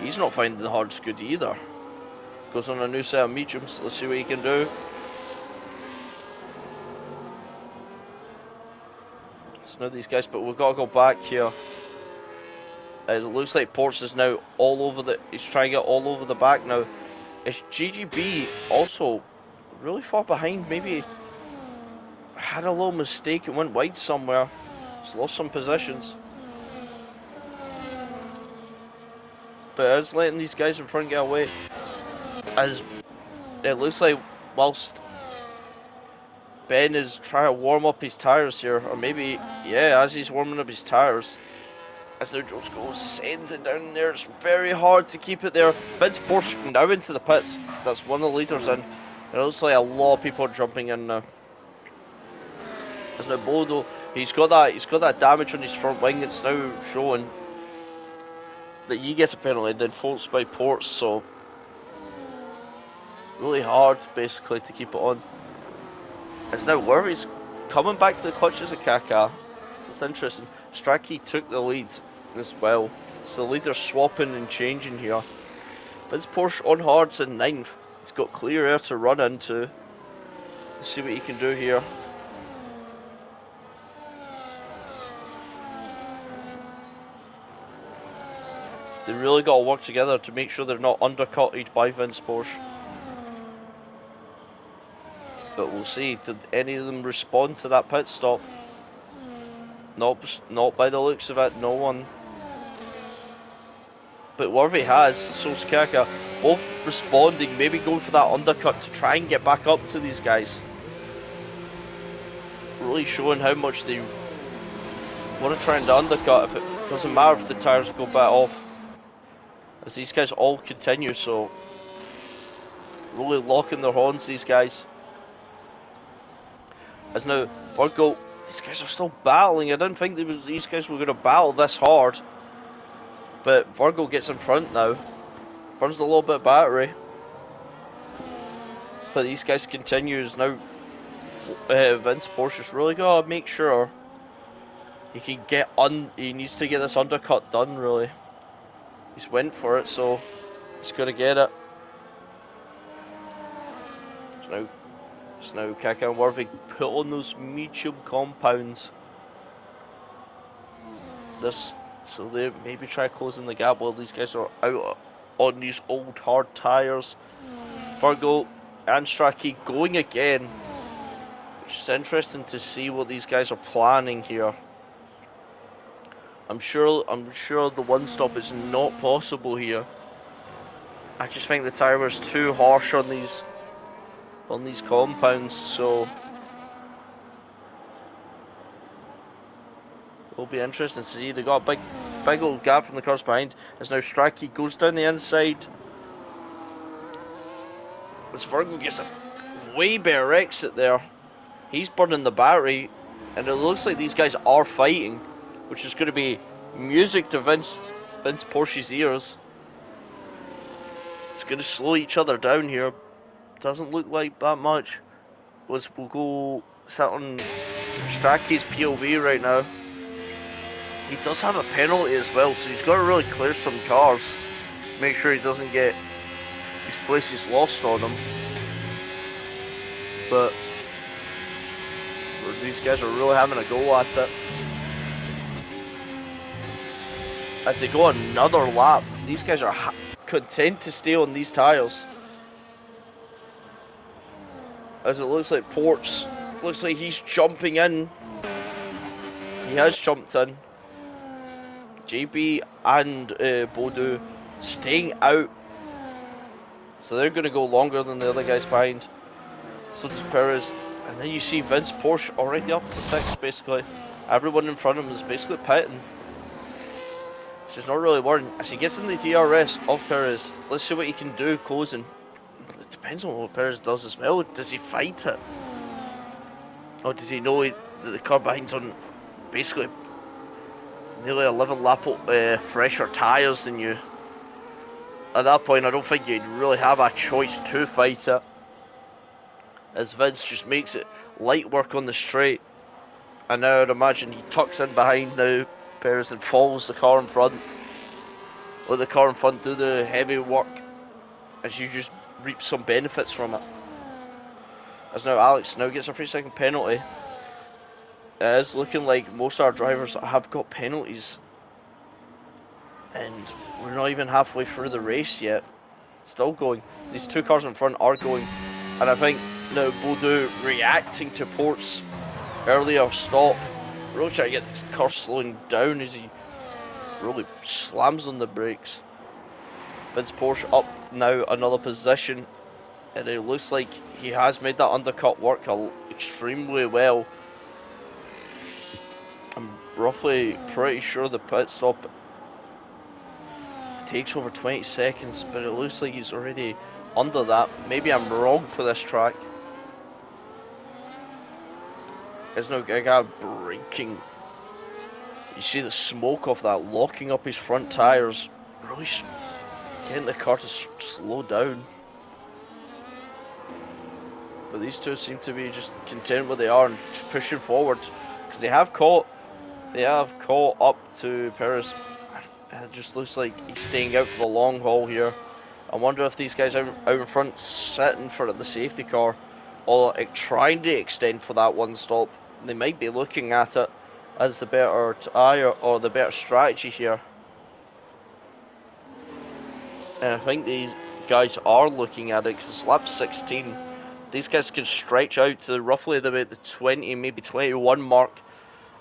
he's not finding the hards good either. Goes on a new set of mediums. Let's see what he can do. So now these guys, but we've got to go back here. It looks like Ports is now all over he's trying to get all over the back now. Is GGB also really far behind? Maybe had a little mistake and went wide somewhere. He's lost some positions. But it's letting these guys in front get away. As it looks like whilst Ben is trying to warm up his tyres here, or maybe, yeah, as he's warming up his tyres, as now Josko sends it down there. It's very hard to keep it there. Vince Porsche now into the pits. That's one of the leaders in. It looks like a lot of people are jumping in now. There's now Bodo. He's got that damage on his front wing. It's now showing that he gets a penalty, then faults by Ports, so really hard basically to keep it on. It's now Worthy's coming back to the clutches of Kaka. It's interesting. Strachey took the lead as well, so the leader's swapping and changing here. Vince Porsche on hards in 9th. He's got clear air to run into. Let's see what he can do here. They really got to work together to make sure they're not undercutted by Vince Porsche. But we'll see. Did any of them respond to that pit stop? Not by the looks of it. No one. But Worthy has. So's Kaka. Both responding. Maybe going for that undercut to try and get back up to these guys. Really showing how much they want to try and undercut. If it doesn't matter if the tires go back off. As these guys all continue. So really locking their horns, these guys. As now, Virgo, these guys are still battling. I didn't think these guys were going to battle this hard. But Virgo gets in front now. Burns a little bit of battery. But these guys continues now. Vince Porsche's really got to make sure he can get he needs to get this undercut done, really. He's went for it, so he's got to get it. So now Kaka and Worthy put on those medium compounds. So they maybe try closing the gap while these guys are out on these old hard tyres. Virgo and Strachey going again, which is interesting to see what these guys are planning here. I'm sure the one stop is not possible here. I just think the tyre was too harsh on these compounds, so it'll be interesting to see. They got a big old gap from the cars behind. As now Strachey goes down the inside. As Virgo gets a way better exit there. He's burning the battery, and it looks like these guys are fighting, which is going to be music to Vince Porsche's ears. It's going to slow each other down here. Doesn't look like that much. We'll go sit on Strachey's POV right now. He does have a penalty as well, so he's got to really clear some cars. Make sure he doesn't get his places lost on him. But these guys are really having a go at it. As they go another lap, these guys are content to stay on these tyres. As it looks like Ports, looks like he's jumping in. He has jumped in. JB and Bodo staying out. So they're going to go longer than the other guys behind. So does Perez. And then you see Vince Porsche already up to 6th basically. Everyone in front of him is basically pitting. Which is not really worrying. As he gets in the DRS of Perez, let's see what he can do closing. It depends on what Perez does as well. Does he fight it? Or does he know that the car behind's on basically nearly 11 lap fresher tyres than you? At that point, I don't think you'd really have a choice to fight it. As Vince just makes it light work on the straight. And now I'd imagine he tucks in behind now Perez and follows the car in front. Let the car in front do the heavy work as you just reap some benefits from it. As now Alex now gets a 3-second penalty. It is looking like most of our drivers have got penalties. And we're not even halfway through the race yet. Still going. These two cars in front are going. And I think now Bodo reacting to Port's earlier stop. Really trying to get this car slowing down as he really slams on the brakes. Vince Porsche up now another position. And it looks like he has made that undercut work extremely well. I'm roughly pretty sure the pit stop takes over 20 seconds, but it looks like he's already under that. Maybe I'm wrong for this track. There's no Gaga braking. You see the smoke of that locking up his front tyres, really getting the car to slow down. But these two seem to be just content where they are and just pushing forward, because they have caught up to Perez. It just looks like he's staying out for the long haul here. I wonder if these guys out in front sitting for the safety car or trying to extend for that one stop. They might be looking at it as the better tyre or the better strategy here. And I think these guys are looking at it because lap 16, these guys can stretch out to roughly about the 20, maybe 21 mark.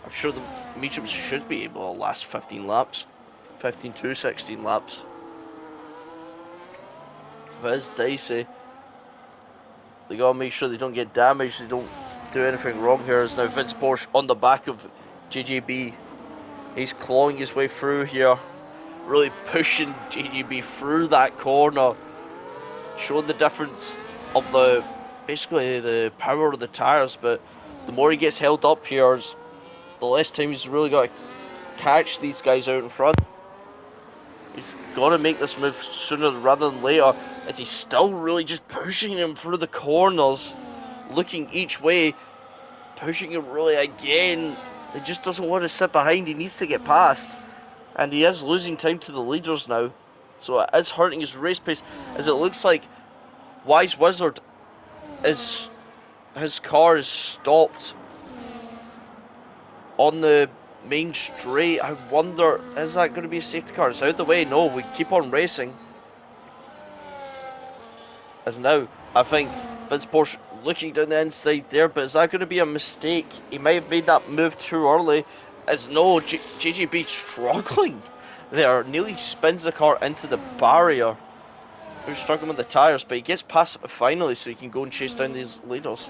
I'm sure the mediums should be able to last 15 laps, 15 to 16 laps. But it's dicey. They gotta make sure they don't get damaged, they don't do anything wrong here. As now Vince Porsche on the back of JGB. He's clawing his way through here, really pushing JGB through that corner, showing the difference of basically the power of the tyres. But the more he gets held up here, the less time he's really got to catch these guys out in front. He's got to make this move sooner rather than later, as he's still really just pushing him through the corners, looking each way, pushing him really again. He just doesn't want to sit behind, he needs to get past. And he is losing time to the leaders now, so it is hurting his race pace, as it looks like Wise Wizard his car is stopped on the main straight. I wonder, is that going to be a safety car? It's out the way. No, we keep on racing. As now, I think Vince Porsche looking down the inside there, but is that going to be a mistake? He might have made that move too early. As no, JGB struggling there, nearly spins the car into the barrier. He's struggling with the tyres, but he gets past it finally, so he can go and chase down these leaders.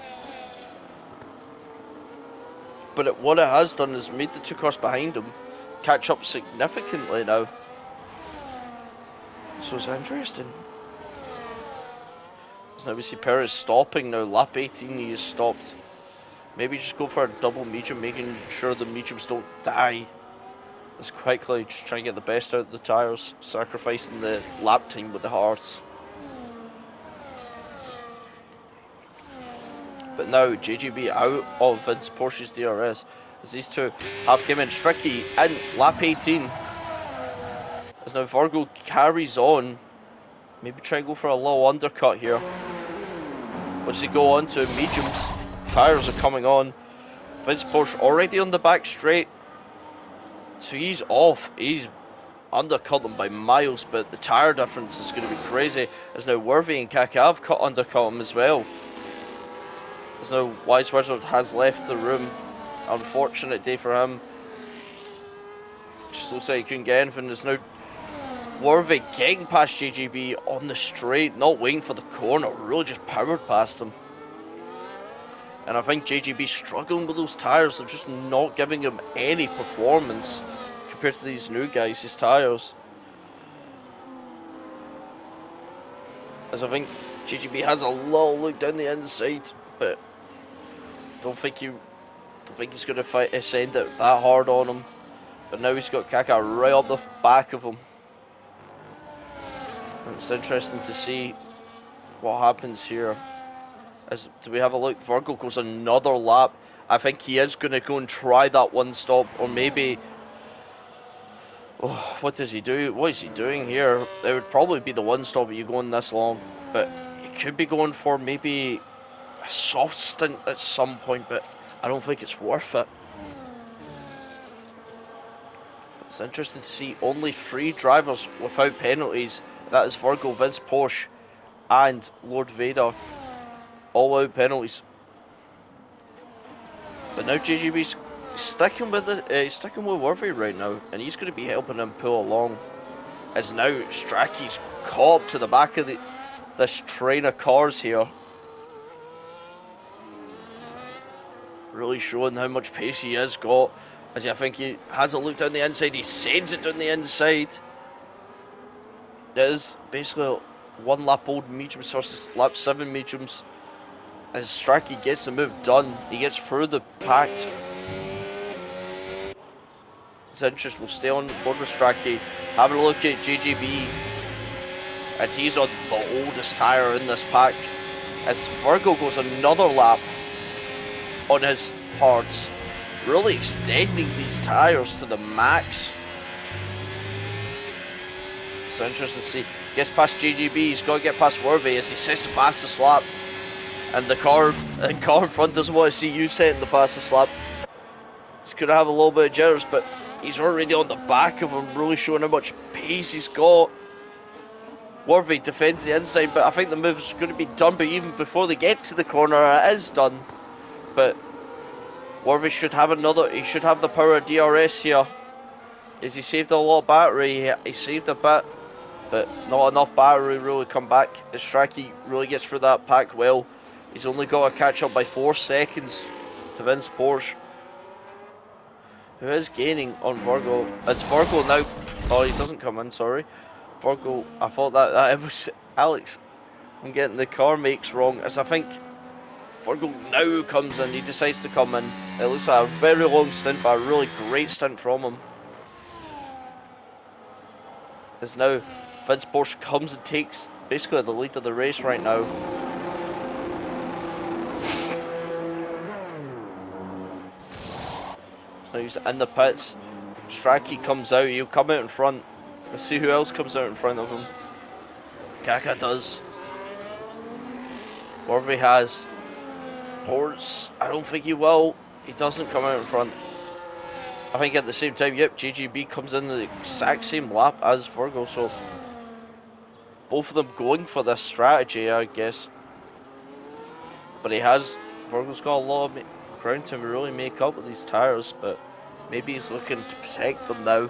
But what it has done is made the two cars behind him catch up significantly now. So it's interesting. So now we see Perez stopping now. Lap 18 he is stopped. Maybe just go for a double medium, making sure the mediums don't die as quickly. Just trying to get the best out of the tyres, sacrificing the lap time with the hards. But now JGB out of Vince Porsche's DRS, as these two have come in tricky in lap 18. As now Virgo carries on, maybe try and go for a low undercut here. Once they go on to mediums, tyres are coming on. Vince Porsche already on the back straight, so he's off. He's undercut them by miles, but the tyre difference is going to be crazy. As now Worthy and Kaka have undercut him as well. As now Wise Wizard has left the room. Unfortunate day for him. Just looks like he couldn't get anything. There's now Worthy getting past JGB on the straight, not waiting for the corner, really just powered past him. And I think JGB struggling with those tyres. They're just not giving him any performance compared to these new guys, his tyres. As I think JGB has a little look down the inside, but don't think he's going to send it that hard on him. But now he's got Kaka right up the back of him. And it's interesting to see what happens here. Do we have a look? Virgo goes another lap. I think he is going to go and try that one stop, or maybe... Oh, what does he do? What is he doing here? It would probably be the one stop if you going this long, but he could be going for maybe a soft stint at some point, but I don't think it's worth it. It's interesting to see only 3 drivers without penalties. That is Virgo, Vince Porsche, and Lord Vader. All out penalties. But now JGB's sticking with Worthy right now, and he's going to be helping him pull along. As now Strachey's caught up to the back of this train of cars here. Really showing how much pace he has got. As I think he has a look down the inside, he sends it down the inside. It is basically 1 lap old mediums versus lap 7 mediums. As Strachey gets the move done, he gets through the pack. It's interesting, we'll stay on board with Strachey. Having a look at JGB, and he's on the oldest tyre in this pack. As Virgo goes another lap on his hards, really extending these tyres to the max. It's interesting to see. Gets past JGB, he's got to get past Worthy as he sets the fastest lap. And the car in front doesn't want to see you setting the fastest lap. He's going to have a little bit of jitters, but he's already on the back of him, really showing how much pace he's got. Warvey defends the inside, but I think the move's going to be done, but even before they get to the corner, it is done. But Warvey should have he should have the power of DRS here. As he saved a lot of battery, he saved a bit, but not enough battery really come back. As Strachey really gets through that pack well. He's only got to catch up by 4 seconds to Vince Porsche, who is gaining on Virgo. It's Virgo now. Oh, he doesn't come in, sorry. Virgo, I thought that it was Alex. I'm getting the car makes wrong, as I think Virgo now comes in. He decides to come in. It looks like a very long stint, but a really great stint from him. As now Vince Porsche comes and takes basically the lead of the race right now. So he's in the pits. Strachey comes out, he'll come out in front. Let's see who else comes out in front of him. Kaka does. Warvey has. Ports, I don't think he will. He doesn't come out in front. I think at the same time, yep, JGB comes in the exact same lap as Virgo, so both of them going for this strategy, I guess. But Virgo's got a lot of ground to really make up with these tyres, but maybe he's looking to protect them now.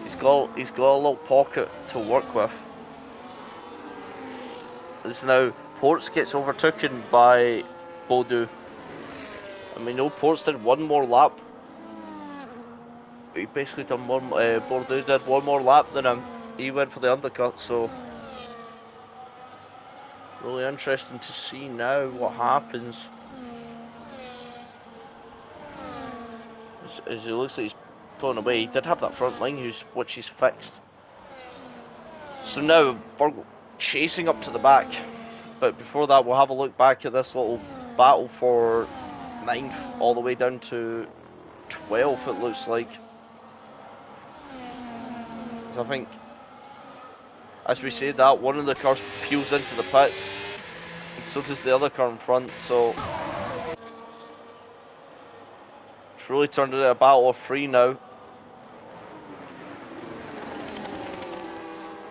He's got a little pocket to work with. As now Ports gets overtaken by Bodu. And we know Ports did one more lap. He basically done Bordeaux did one more lap than him. He went for the undercut, so really interesting to see now what happens. As it looks like he's pulling away. He did have that front line which he's fixed. So now we're chasing up to the back. But before that, we'll have a look back at this little battle for 9th all the way down to 12th, it looks like. I think, as we say that, one of the cars peels into the pits, and so does the other car in front, so it's really turned into a battle of 3 now.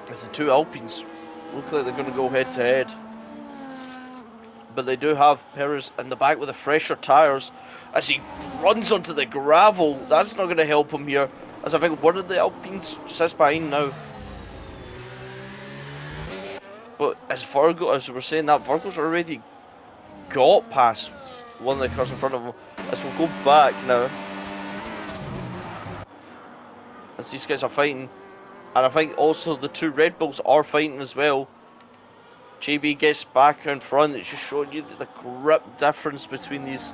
As the 2 Alpines look like they're going to go head to head. But they do have Perez in the back with the fresher tyres. As he runs onto the gravel, that's not going to help him here. As I think one of the Alpines sits behind now. But as we're saying that, Virgo's already got past one of the cars in front of him. As we'll go back now. As these guys are fighting. And I think also the 2 Red Bulls are fighting as well. JB gets back in front. It's just showing you the grip difference between these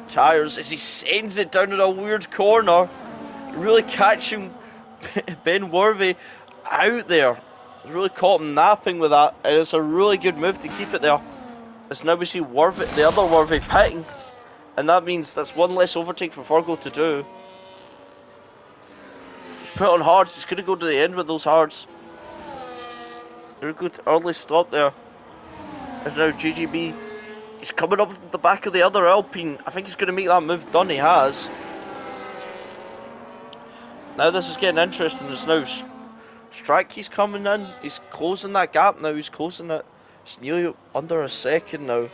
tyres as he sends it down in a weird corner. Really catching Ben Warvey out there. Really caught him napping with that. And it's a really good move to keep it there. As now we see Warvey, the other Warvey pitting. And that means that's one less overtake for Virgo to do. He's put on hards. He's going to go to the end with those hards. Very good early stop there. And now GGB, he's coming up the back of the other Alpine. I think he's going to make that move done. He has. Now this is getting interesting. There's now Strachey's coming in. He's closing that gap now. He's closing it. It's nearly under a second now.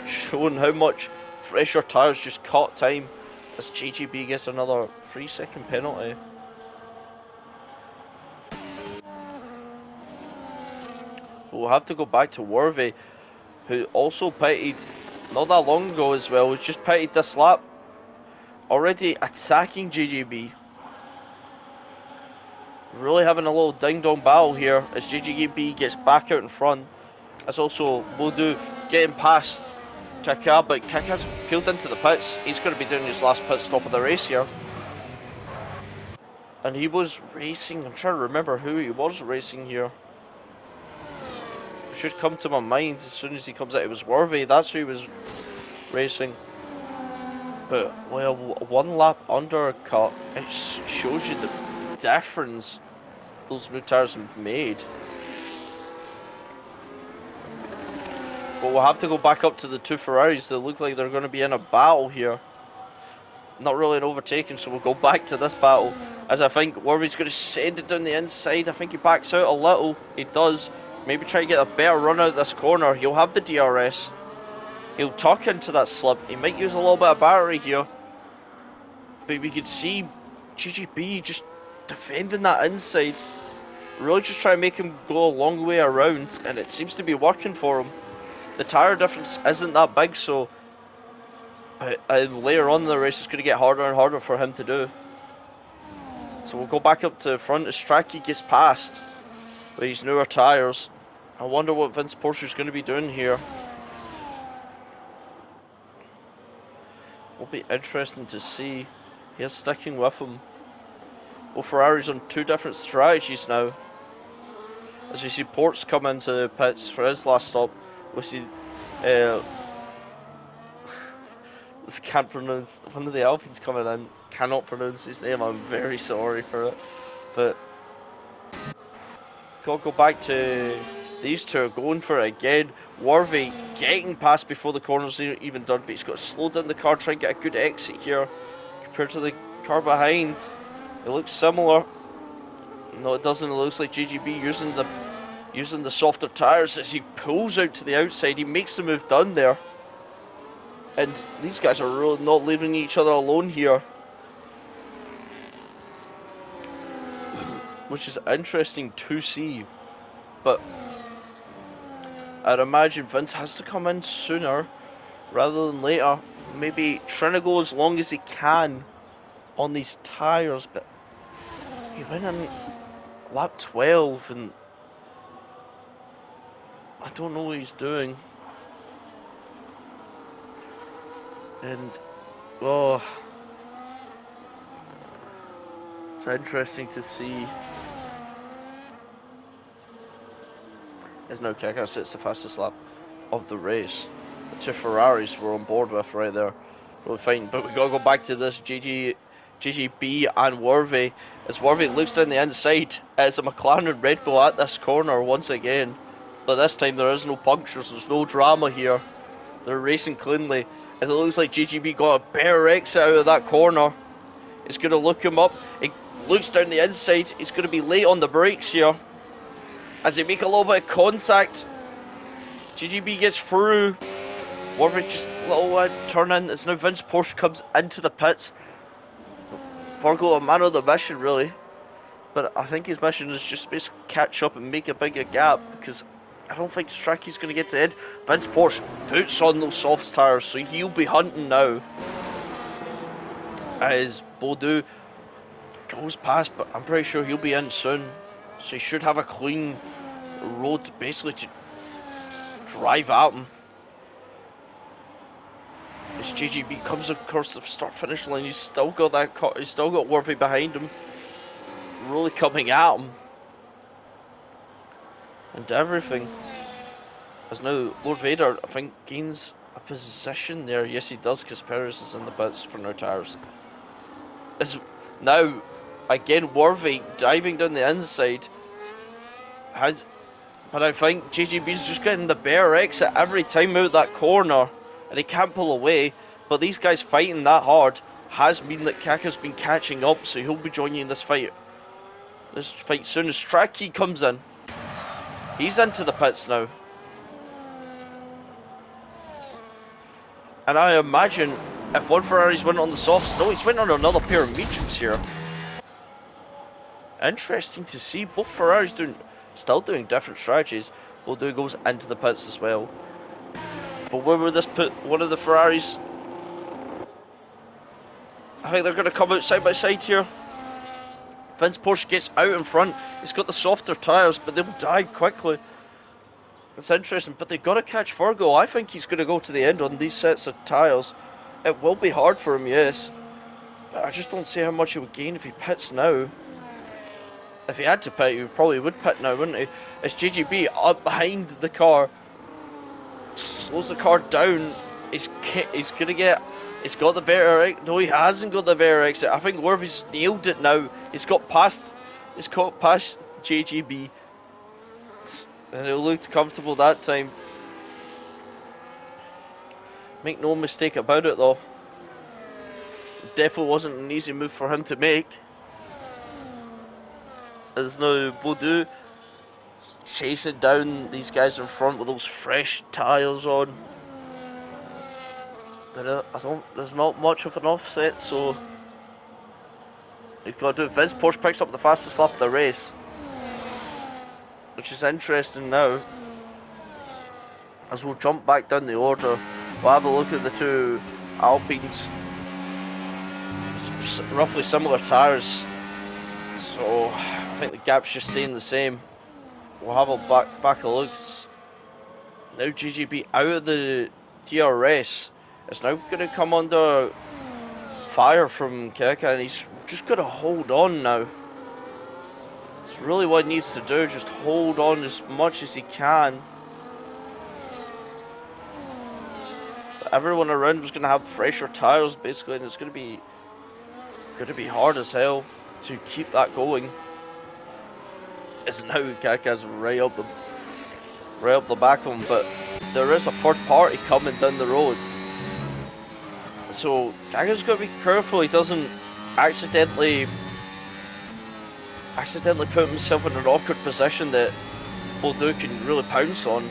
Showing how much fresher tyres just caught time as GGB gets another 3-second penalty. We'll have to go back to Warvey, who also pitted not that long ago as well. He's just pitted this lap. Already attacking GGB. Really having a little ding-dong battle here as GGB gets back out in front. As also Bodu getting past Kaka, but Kaka's peeled into the pits. He's going to be doing his last pit stop of the race here. And he was racing, I'm trying to remember who he was racing here. It should come to my mind as soon as he comes out. It was Warvey, that's who he was racing. But, well, one lap undercut, it shows you the difference those new tyres have made. But we'll have to go back up to the 2 Ferraris that look like they're going to be in a battle here. Not really an overtaking, so we'll go back to this battle. as I think Warby's going to send it down the inside. I think he backs out a little. He does. Maybe try to get a better run out of this corner. He'll have the DRS. He'll tuck into that slip. He might use a little bit of battery here. But we could see GGB just defending that inside. Really just trying to make him go a long way around. And it seems to be working for him. The tyre difference isn't that big, so later on in the race it's going to get harder and harder for him to do. So we'll go back up to the front as Strachey gets past with these newer tyres. I wonder what Vince Porsche's going to be doing here. Will be interesting to see. He's sticking with him. Well, Ferrari's on two different strategies now. As we see Ports come into the pits for his last stop, we see I can't pronounce one of the Alpines coming in. Cannot pronounce his name. I'm very sorry for it, but gotta go back to these two are going for it again. Warvey getting past before the corner's even done, but he's got to slow down the car, try and get a good exit here compared to the car behind. It looks similar. No, it doesn't. It looks like GGB using the softer tyres as he pulls out to the outside. He makes the move down there. And these guys are really not leaving each other alone here. Which is interesting to see. But I'd imagine Vince has to come in sooner rather than later. Maybe trying to go as long as he can on these tyres. But he went in lap 12 and I don't know what he's doing. And oh, it's interesting to see. There's no kick. It's the fastest lap of the race. The two Ferraris we're on board with right there. Really fine, but we gotta go back to this GGB and Warvey. As Warvey looks down the inside, it's a McLaren and Red Bull at this corner once again. But this time there is no punctures. There's no drama here. They're racing cleanly. As it looks like GGB got a better exit out of that corner. It's going to look him up. It looks down the inside. He's going to be late on the brakes here. As they make a little bit of contact. GGB gets through. Warwick just a little turn in. As now Vince Porsche comes into the pits. Virgo a man of the mission really. But I think his mission is just basically catch up and make a bigger gap. Because I don't think Strachey's going to get to the end. Vince Porsche puts on those soft tyres, so he'll be hunting now. As Baudou goes past, but I'm pretty sure he'll be in soon. So he should have a clean road basically to drive at him. As GGB comes across the start-finish line, he's still got Warby behind him, really coming at him. And everything. As now Lord Vader, I think, gains a position there. Yes, he does, because Perez is in the pits for no tyres. As now, again, Warvey diving down the inside. But I think JGB's just getting the better exit every time out that corner. And he can't pull away. But these guys fighting that hard has mean that Kaka's been catching up, so he'll be joining this fight. This fight soon as Strachey comes in. He's into the pits now. And I imagine if one Ferrari's went on the softs, no, he's went on another pair of mediums here. Interesting to see both Ferraris still doing different strategies. Baudou goes into the pits as well. But where would this put one of the Ferraris? I think they're going to come out side by side here. Vince Porsche gets out in front. He's got the softer tyres, but they'll die quickly. It's interesting, but they've got to catch Virgo. I think he's going to go to the end on these sets of tyres. It will be hard for him, yes. But I just don't see how much he would gain if he pits now. If he had to pit, he probably would pit now, wouldn't he? It's GGB up behind the car. Slows the car down. He's going to get... He's got the better exit. No, he hasn't got the better exit. I think Warby's nailed it now. He's got past JGB. And it looked comfortable that time. Make no mistake about it though. It definitely wasn't an easy move for him to make. There's no Boudou chasing down these guys in front with those fresh tyres on. There's not much of an offset, so you've got to do it. Vince Porsche picks up the fastest lap of the race, which is interesting now. As we'll jump back down the order, we'll have a look at the two Alpines. Roughly similar tyres, so I think the gap's just staying the same. We'll have a back a look. Now GGB out of the DRS is now going to come under fire from Keka, and he's just got to hold on now. It's really what he needs to do, just hold on as much as he can. But everyone around was going to have fresher tyres basically, and it's going to be hard as hell to keep that going. It's now Kaka's right up the back of him, but there is a third party coming down the road. So Kaka's got to be careful he doesn't accidentally put himself in an awkward position that Boudou can really pounce on.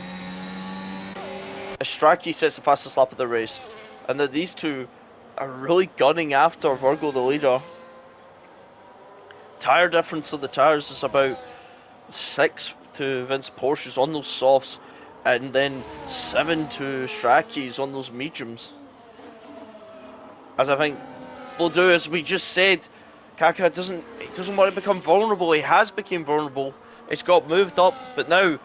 As Strachey sets the fastest lap of the race, and that these two are really gunning after Virgo the leader. Tyre difference of the tyres is about 6 to Vince Porsche's on those softs, and then 7 to Strachey's on those mediums. As I think Boudou, as we just said, Kaka doesn't want to become vulnerable. He has become vulnerable. He's got moved up, but now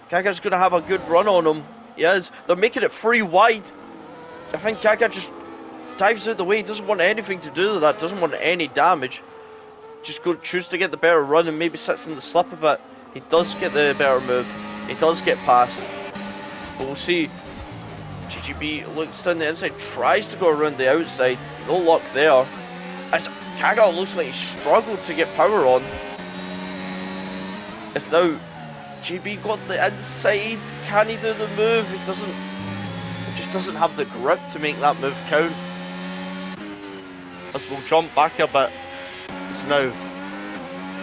Kaka's going to have a good run on him. He is. They're making it 3 wide. I think Kaka just dives out the way. He doesn't want anything to do with that. Doesn't want any damage. Just choose to get the better run and maybe sits in the slip of it. He does get the better move. He does get past. But we'll see. GGB looks down the inside, tries to go around the outside. No luck there. As Kaka looks like he struggled to get power on. It's now GB got the inside. Can he do the move? He just doesn't have the grip to make that move count. As we'll jump back a bit. It's now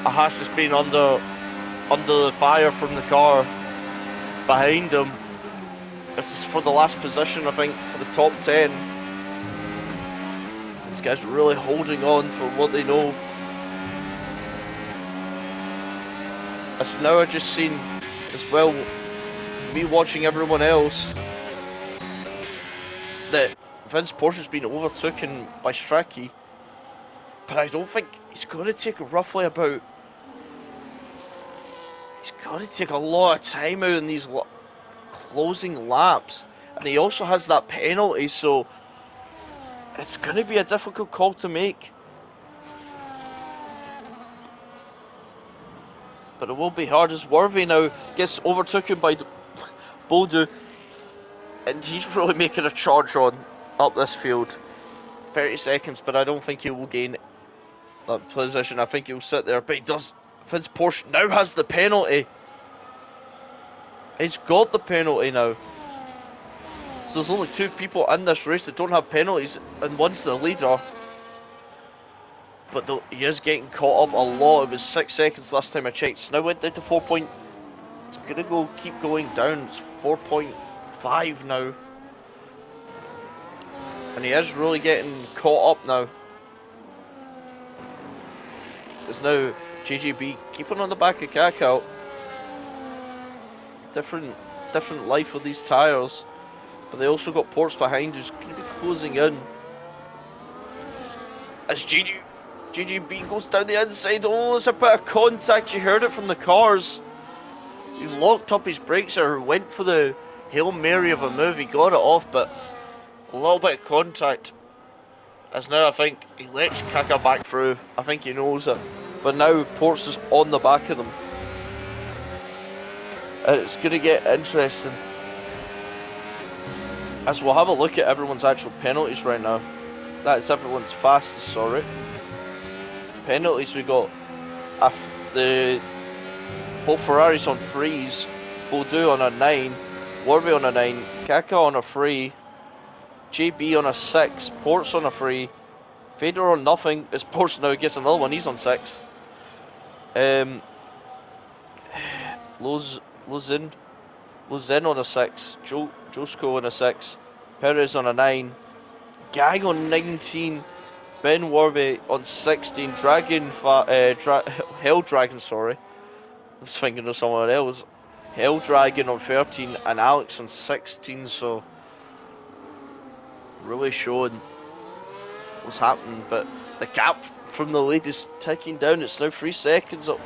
Haas has been under the fire from the car behind him. This is for the last position, I think, for the top 10. This guy's really holding on for what they know. As now I've just seen as well, me watching everyone else, that Vince Porsche's been overtaken by Strachey. But I don't think he's got to take roughly about... He's got to take a lot of time out in these closing laps. And he also has that penalty, so it's going to be a difficult call to make. But it will be hard as Worthy now gets overtaken by Boudou. And he's really making a charge on up this field. 30 seconds, but I don't think he will gain that position. I think he'll sit there, but he does. Vince Porsche now has the penalty. He's got the penalty now. So there's only 2 people in this race that don't have penalties, and one's the leader. But he is getting caught up a lot. It was 6 seconds last time I checked. It's now went down to 4 point. It's gonna keep going down. It's 4.5 now. And he is really getting caught up now. It's now GGB keeping on the back of Kakao. Different life with these tyres. But they also got Ports behind who's going to be closing in. As GGB goes down the inside. Oh, there's a bit of contact. You heard it from the cars. He locked up his brakes or went for the Hail Mary of a move. He got it off, but a little bit of contact. As now I think he lets Kaka back through. I think he knows it. But now Ports is on the back of them. And it's going to get interesting. As we'll have a look at everyone's actual penalties right now. That is everyone's fastest, sorry. Penalties we got. Both Ferraris on 3s. Boudou on a 9. Worthy on a 9. Kaka on a 3. JB on a 6. Ports on a 3. Fader on nothing. As Ports now gets another one, he's on 6. Lozin on a 6, Josko on a 6, Perez on a 9, Gang on 19, Ben Warby on 16, Hell Dragon, sorry. I was thinking of someone else. Hell Dragon on 13 and Alex on 16, so really showing what's happening. But the gap from the lead is ticking down. It's now 3 seconds up,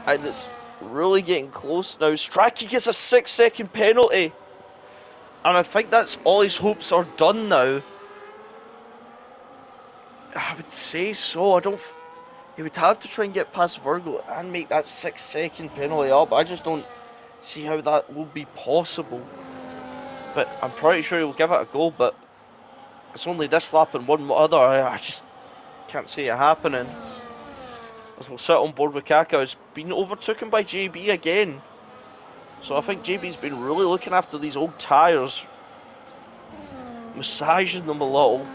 and it's really getting close now. Strachey gets a 6-second penalty, and I think that's all his hopes are done now. I would say so. He would have to try and get past Virgo and make that 6-second penalty up. I just don't see how that will be possible. But I'm pretty sure he'll give it a go, but it's only this lap and one other. I just can't see it happening. As we'll sit on board with Kaka, it's been overtaken by JB again. So I think JB's been really looking after these old tyres, massaging them a little.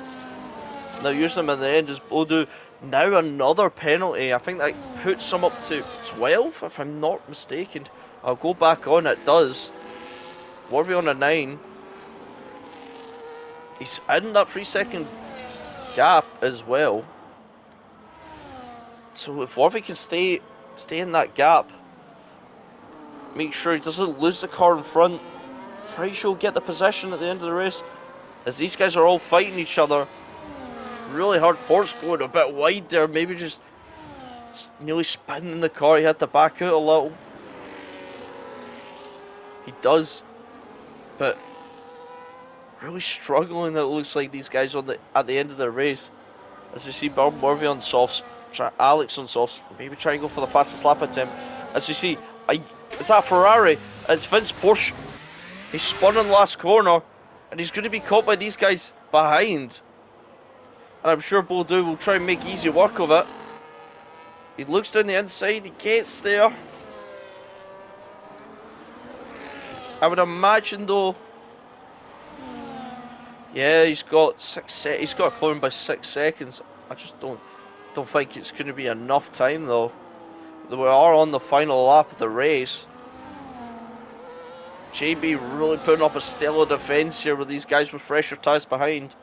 Now using them in the end is Bodo. Now another penalty. I think that puts him up to 12, if I'm not mistaken. I'll go back on, it does. Warby on a 9. He's in that 3-second gap as well. So if Warby can stay in that gap, make sure he doesn't lose the car in front, pretty sure he'll get the position at the end of the race. As these guys are all fighting each other. Really hard. Port's going a bit wide there, maybe just nearly spinning the car. He had to back out a little. He does, but really struggling. It looks like these guys at the end of the race. As you see, Bob Murphy on softs, Alex on softs, maybe try and go for the fastest lap attempt. As you see, it's that Ferrari. It's Vince Porsche. He spun in the last corner, and he's going to be caught by these guys behind. And I'm sure Bodo will try and make easy work of it. He looks down the inside, he gets there. I would imagine though, yeah, he's got a clone by 6 seconds. I just don't think it's going to be enough time though. We are on the final lap of the race. JB really putting up a stellar defence here with these guys with fresher tyres behind.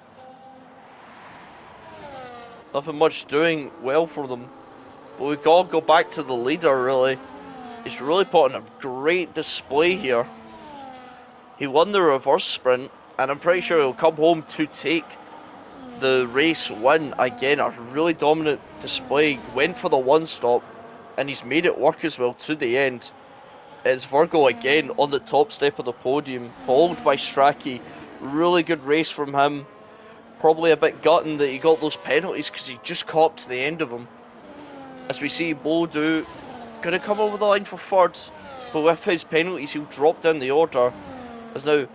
Nothing much doing well for them. But we've got to go back to the leader, really. He's really putting a great display here. He won the reverse sprint, and I'm pretty sure he'll come home to take the race win. Again, a really dominant display. Went for the one stop, and he's made it work as well to the end. It's Virgo again on the top step of the podium, followed by Strachey. Really good race from him. Probably a bit gutting that he got those penalties because he just caught up to the end of them. As we see Bodo going to come over the line for third, but with his penalties he'll drop down the order. As now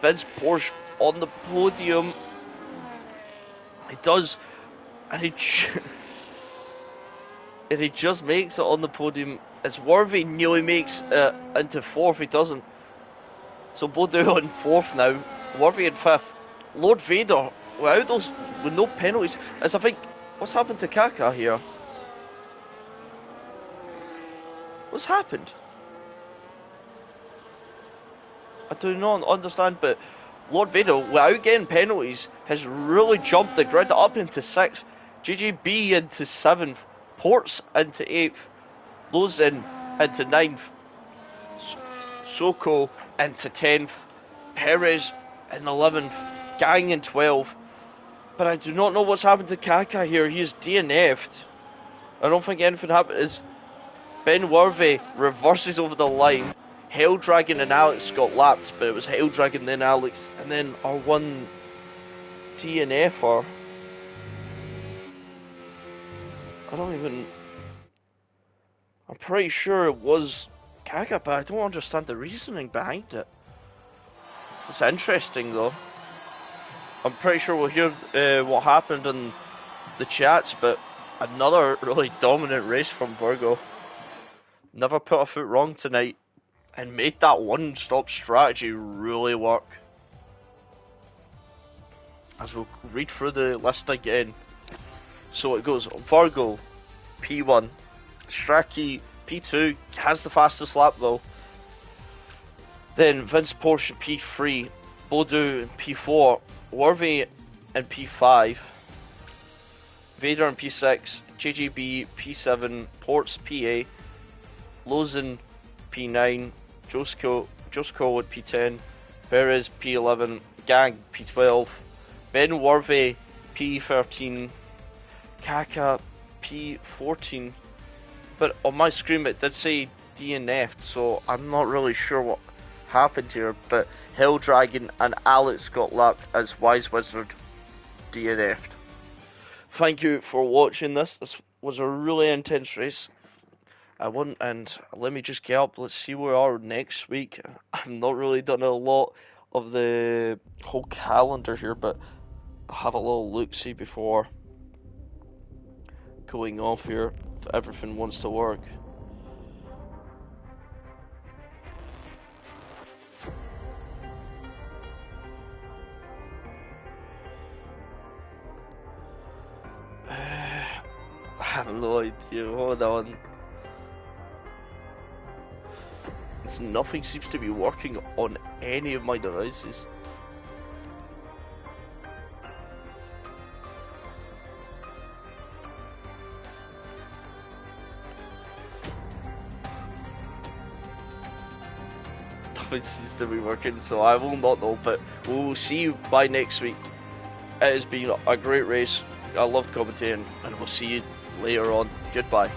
Vince Porsche on the podium. He does, and he just makes it on the podium. As Worthy nearly makes it into fourth, he doesn't. So Bodo on fourth now, Worthy in fifth. Lord Vader, with no penalties, as I think, what's happened to Kaka here? What's happened? I do not understand, but Lord Vader, without getting penalties, has really jumped the grid up into 6th, JJB into 7th, Ports into 8th, Lozin into 9th, Soko into 10th, Perez in 11th, Gang in 12th. But I do not know what's happened to Kaka here. He is DNF'd. I don't think anything happened. As Ben Worthy reverses over the line, Hell Dragon and Alex got lapped, but it was Hell Dragon then Alex, and then our one DNF'er. I'm pretty sure it was Kaka, but I don't understand the reasoning behind it. It's interesting though. I'm pretty sure we'll hear what happened in the chats, but another really dominant race from Virgo. Never put a foot wrong tonight, and made that one-stop strategy really work. As we'll read through the list again. So it goes Virgo, P1, Strachey, P2 has the fastest lap though. Then Vince Porsche in P3, Bodu in P4, Warvey in P5, Vader in P6, JGB P7, Ports PA, Lozen P9, Josko at P10, Perez P11, Gang P12, Ben Warvey P13, Kaka P14, but on my screen it did say DNF'd, so I'm not really sure what happened here, but Hell Dragon and Alex got lapped as Wise Wizard DNF'd. Thank you for watching this. This was a really intense race. And let me just get up. Let's see where we are next week. I've not really done a lot of the whole calendar here, but I'll have a little look-see before going off here if everything wants to work. I have no idea. Hold on. Nothing seems to be working on any of my devices. Nothing seems to be working, so I will not know, but we'll see you by next week. It has been a great race. I loved commentating, and we'll see you later on. Goodbye.